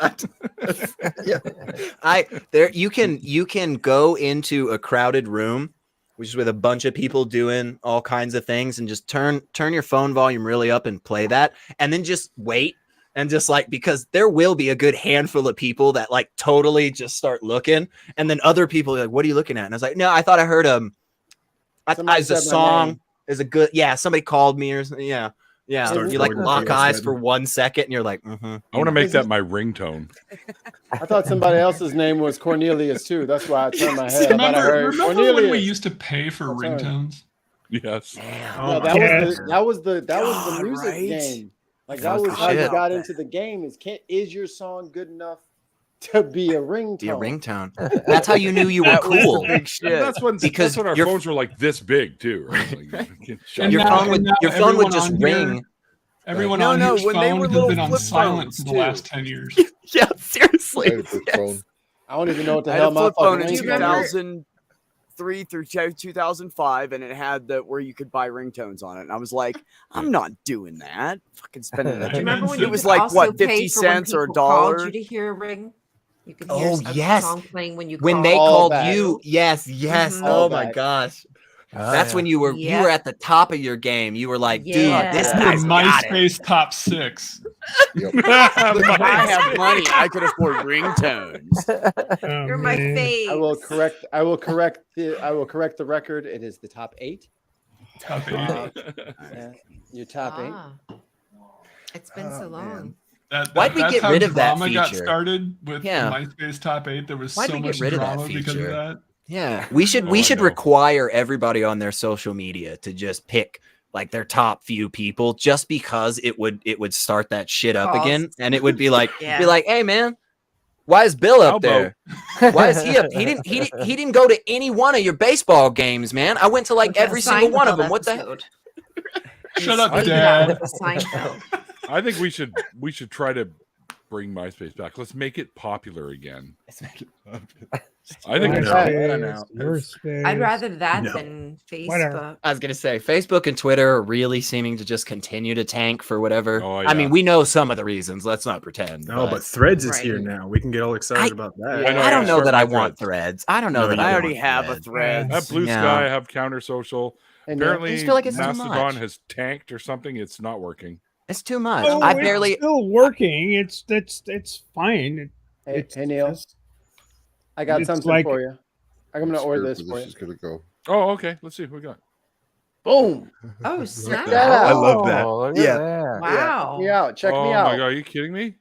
You can go into a crowded room, which is with a bunch of people doing all kinds of things, and just turn your phone volume really up and play that, and then just wait. And just like, because there will be a good handful of people that like totally just start looking, and then other people are like, what are you looking at? And I was like, no, I thought I heard Somebody as a said my song name. is a good, yeah, somebody called me or something. Yeah. Start You like going lock through your eyes head. for 1 second and you're like, mm-hmm. I want to make that my ringtone. I thought somebody else's name was Cornelius too. That's why I turned my head. I thought I heard Remember when we Cornelius. used to pay for That's right. ringtones? Yes. No, that was the God, music right? game. Like That that was was the how you shit. got into the game. Is your song good enough to be a ringtone? Be a ringtone. That's how you knew you were That was the cool. big shit. That's when our your- phones were like this big too, right? Like, you can shut And Your it now- phone down. would everyone just on here- ring. Everyone No, on no, here's when they phone were has little been on flip silent phones, for the too. last 10 years. Yeah, seriously. I had a flip phone. I don't even know what the I had hell a my flip phone fucking in ringtone is. 2003 through 2005, and it had where you could buy ringtones on it. And I was like, I'm not doing that. Fucking spending Do it. you remember when It you was could like also what, pay 50 for when cents or a people called dollar? you to hear a ring? You could hear Oh, a yes. song playing when you When called. they All called that. you, yes. Mhm. All Oh my that. gosh. That's when you were Yeah. at the top of your game. You were like, dude, Yeah. this Yeah. guy's got it. MySpace top 6. I have money. I could afford ringtones. Oh, You're my man. face. I will correct the record. It is the top 8. Top 8. Yeah, your top 8. Ah. It's been so long. Why'd we That's get how rid of that drama got feature? started with Yeah. MySpace top 8. There was Why'd so we get much rid of that drama because of feature? that. Yeah, we should Oh, I know. require everybody on their social media to just pick like their top few people, just because it would start that shit up again, Cost. and it would be like Yeah. be like, hey man, why is Bill up Elbow. there? Why is he up? He didn't go to any one of your baseball games, man. I went to like every single one of them. What the heck? Seinfeld Shut up, episode. Dad. With the Seinfeld. I think we should try to bring MySpace back. Let's make it popular again. I think MySpace. no. I don't know. MySpace. I'd rather that No. than Facebook. Whatever. I was gonna say Facebook and Twitter are really seeming to just continue to tank for whatever. Oh, I yeah. mean, we know some of the reasons. Let's not pretend. No, but Threads is Right. here now. We can get all excited about that. I know, I don't know start that my I want Threads. Threads. I don't know No, that you I I don't. already want have a Threads. thread. I have Blue No. Sky, I have Counter Social. And Apparently, I just feel like it's too Mastodon much. has tanked or something. It's not working. It's too much. Oh, I it's barely. still working. It's fine. Hey, It's Neil, just- I got it's something like- for you. I'm gonna order Scared this where for this you. is gonna go. Oh, okay. Let's see what we got. Boom. Oh, snap. that out. I love that. Yeah. Yeah. Wow. Check me out. Check oh me my out. god, are you kidding me?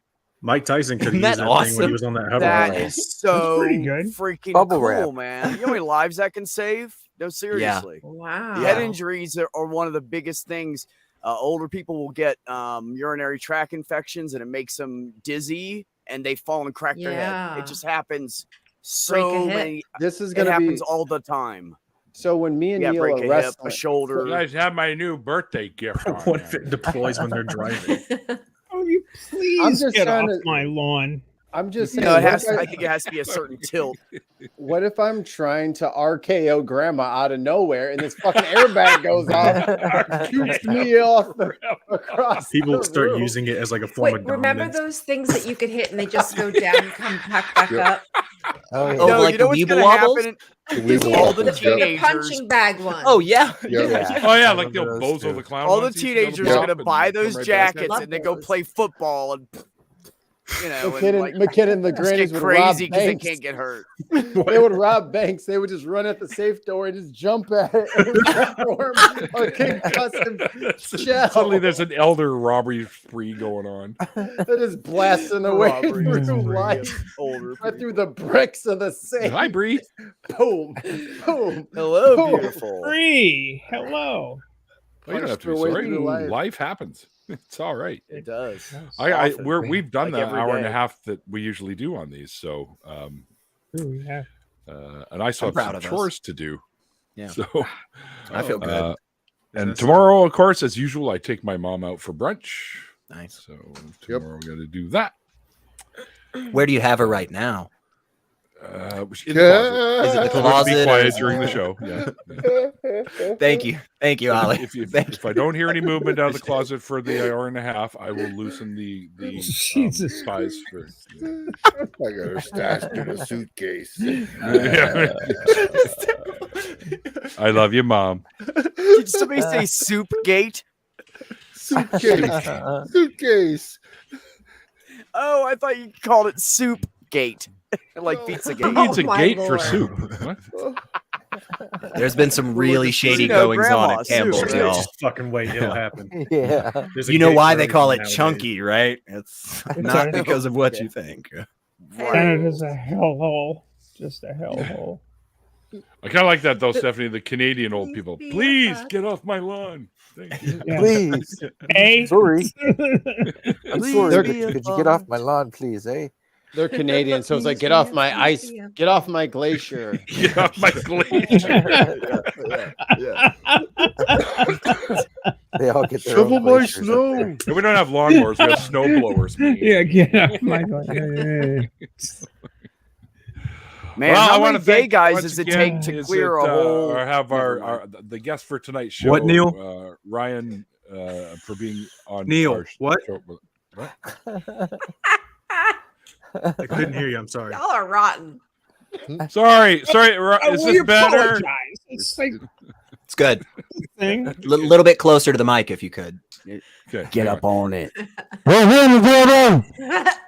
Mike Tyson could have Isn't used that that thing when awesome? he was on that hoverboard. That is so pretty good. freaking Bubble cool, wrap. man. You know how many lives that can save? No, seriously. Wow. Head injuries are one of the biggest things. Older people will get urinary tract infections, and it makes them dizzy, and they fall and crack their head. Yeah. It just happens Break a so hip. many. This is It gonna happens be all the time. so when me and Yeah, Neil break are a hip, wrestling. a shoulder. You guys have my new birthday gift. What if it deploys when they're driving? Oh, you please just get trying off to- my lawn. I'm just saying. No, what I if think it has to be a certain tilt. what if I'm trying to RKO grandma out of nowhere and this fucking airbag goes off, shoots me off across. People the start room. using it as like a form Wait, of remember dominance. those things that you could hit and they just go down and come back up? Oh, yeah. Oh, No, like you know the what's Weeble gonna Wobbles? happen? Weeble All the Wobbles, The teenagers. punching bag one. Oh yeah. Yeah. Oh yeah, I like the remember those Bozo too. the Clown. All the ones used to go to teenagers the are shop gonna and buy come those right back. jackets Love and they go those. play football and and McKinnon and the just grannies get would rob crazy because they banks. can't get hurt. They would rob banks. They would just run at the safe door and just jump at it and perform a concussive shell. Suddenly there's an elder robbery spree going on. They're just blasting away Robbery through spree life, of older right people. through the bricks of the safe. Hi, Bree. Boom, boom. Hello, Boom. beautiful. Free. Hello. Oh, you don't have to be Punched their way sorry. through life. Life happens. It's all right. It does. We've done Like the every hour and a day. half that we usually do on these. So, Ooh, yeah. and I still I'm proud have of some us. chores to do. Yeah. So, I feel good. and tomorrow, of course, as usual, I take my mom out for brunch. Nice. So tomorrow we're going to do that. Where do you have her right now? In the Is it the closet. Be closet? quiet or- during the show. Yeah. Thank you, Ollie. If I don't hear any movement out of the closet for the hour and a half, I will loosen the Jesus. ties for. I got her stashed in a suitcase. I love you, Mom. Did somebody say soup gate? Suitcase. Suitcase. Oh, I thought you called it soup gate. Like pizza Who gate. needs a my gate for Lord. soup? What? There's been some really shady You know, goings on grandma, at Campbell's, soup, y'all. Just fucking wait, it'll happen. Yeah. There's a You know gate why for they call it everything nowadays. chunky, right? It's not because of what you think. And it is a hellhole. Just a hellhole. I kind of like that though, Stephanie. The Canadian old people. Please get off my lawn. Thank you. Yeah. Please. A. Sorry. I'm sorry. be Could you get off my lawn, please, eh? They're Canadian, so it's like, get off my ice, get off my glacier. Get off my glacier. They all get their Shovel own my glaciers up snow. there. We don't have lawnmowers. We have snow blowers. man. Yeah, get off my glacier. Man, Well, I how want many to gay thank guys once does it again, take to is clear it, a whole? or have Never our the guest for tonight's show? What, Neil? Ryan for being on Neil, our what? show. I couldn't hear you. I'm sorry. Y'all are rotten. Sorry. Is we this better? apologize. It's like It's good. thing. Little bit closer to the mic if you could. Okay, Get hang up on it.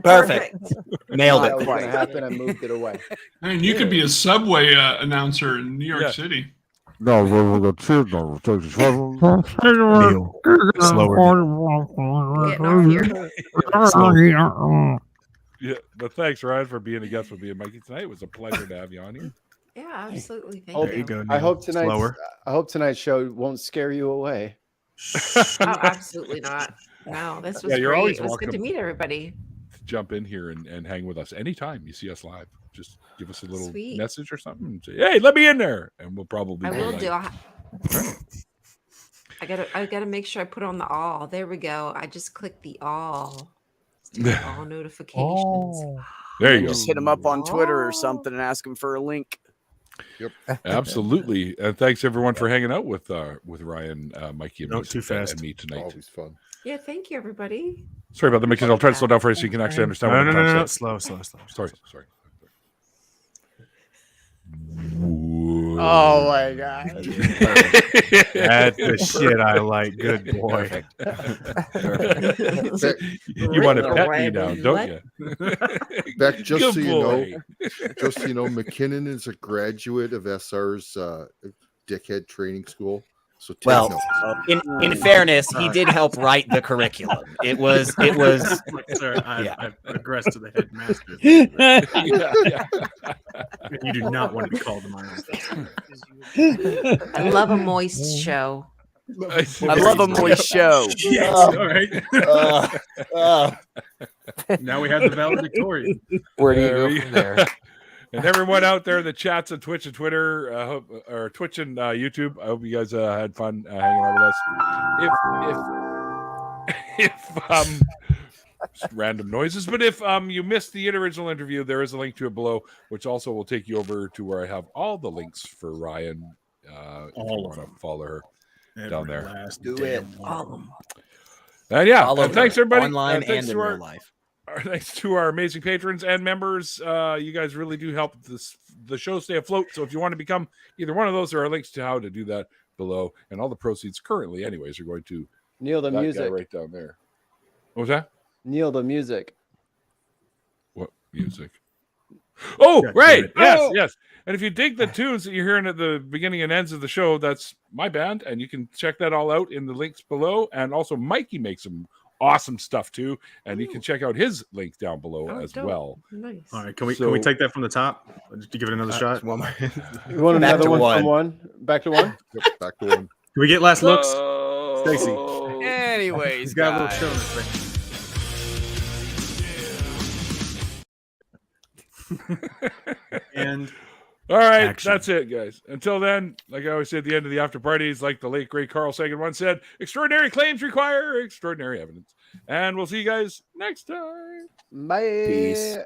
Perfect. Nailed That was it. going to happen. I moved it away. Man, you could be a Subway announcer in New York Yeah. City. Neil, slower. Getting off here. Yeah, but thanks, Ryan, for being a guest with me and Mikey tonight. It was a pleasure to have you on here. Yeah, absolutely. Thank Hope- There you go. I Neil. hope Slower. tonight's show won't scare you away. Oh, absolutely not. No, this was Yeah, you're great. always It was good to welcome. meet everybody. Jump in here and hang with us anytime you see us live. Just give us a little Sweet. message or something and say, "Hey, let me in there," and we'll probably. I be will like, do. I gotta make sure I put on the all. There we go. I just clicked the all. To get all notifications. There you go. Just hit him up on Twitter or something and ask him for a link. Absolutely, and thanks everyone for hanging out with Ryan, Mikey, and, Not me, too fast. and me tonight. Always fun. Yeah, thank you, everybody. Sorry about that, Mickey. I'll try to slow down for you so you can actually understand. No, what no, I'm no, trying no, to say. slow. Sorry. Oh my god. That's the shit I like. Good boy. You want to Rick pet me away, now, but don't you? Beck, just Good so you boy. just so you know, McKinnon is a graduate of SR's dickhead training school. So take Well, notes. in fairness, he did help write the curriculum. It was Sir, yeah. I've aggressed to the headmaster. You do not want to be called to my office. I love a moist show. I love a moist show. Yes, all right. Now we have the valedictorian. Where do you go from there? And everyone out there that chats on Twitch and Twitter, or Twitch and YouTube, I hope you guys had fun hanging out with us. If just random noises, but if you missed the original interview, there is a link to it below, which also will take you over to where I have all the links for Ryan. All of them. Follow her down there. Do it. All of them. And yeah, all over thanks everybody. online thanks and in real life. Thanks to our amazing patrons and members. You guys really do help the show stay afloat. So if you want to become either one of those, there are links to how to do that below. And all the proceeds currently, anyways, are going to Neil the that music guy right down there. What was that? Neil the music. What music? Oh, God right. damn it. Yes. And if you dig the tunes that you're hearing at the beginning and ends of the show, that's my band. And you can check that all out in the links below. And also Mikey makes some awesome stuff too, and you can check out his link down below as well. Nice. All right, can we take that from the top? Just to give it another shot. One more. You want Back another to one one. from one? Back to one? Yep, back to one. Can we get last looks? Stacy. Anyways, He's got a little guys. show in this thing. And All right, action. that's it, guys. Until then, like I always say at the end of the after parties, like the late great Carl Sagan once said, extraordinary claims require extraordinary evidence. And we'll see you guys next time. Bye. Peace.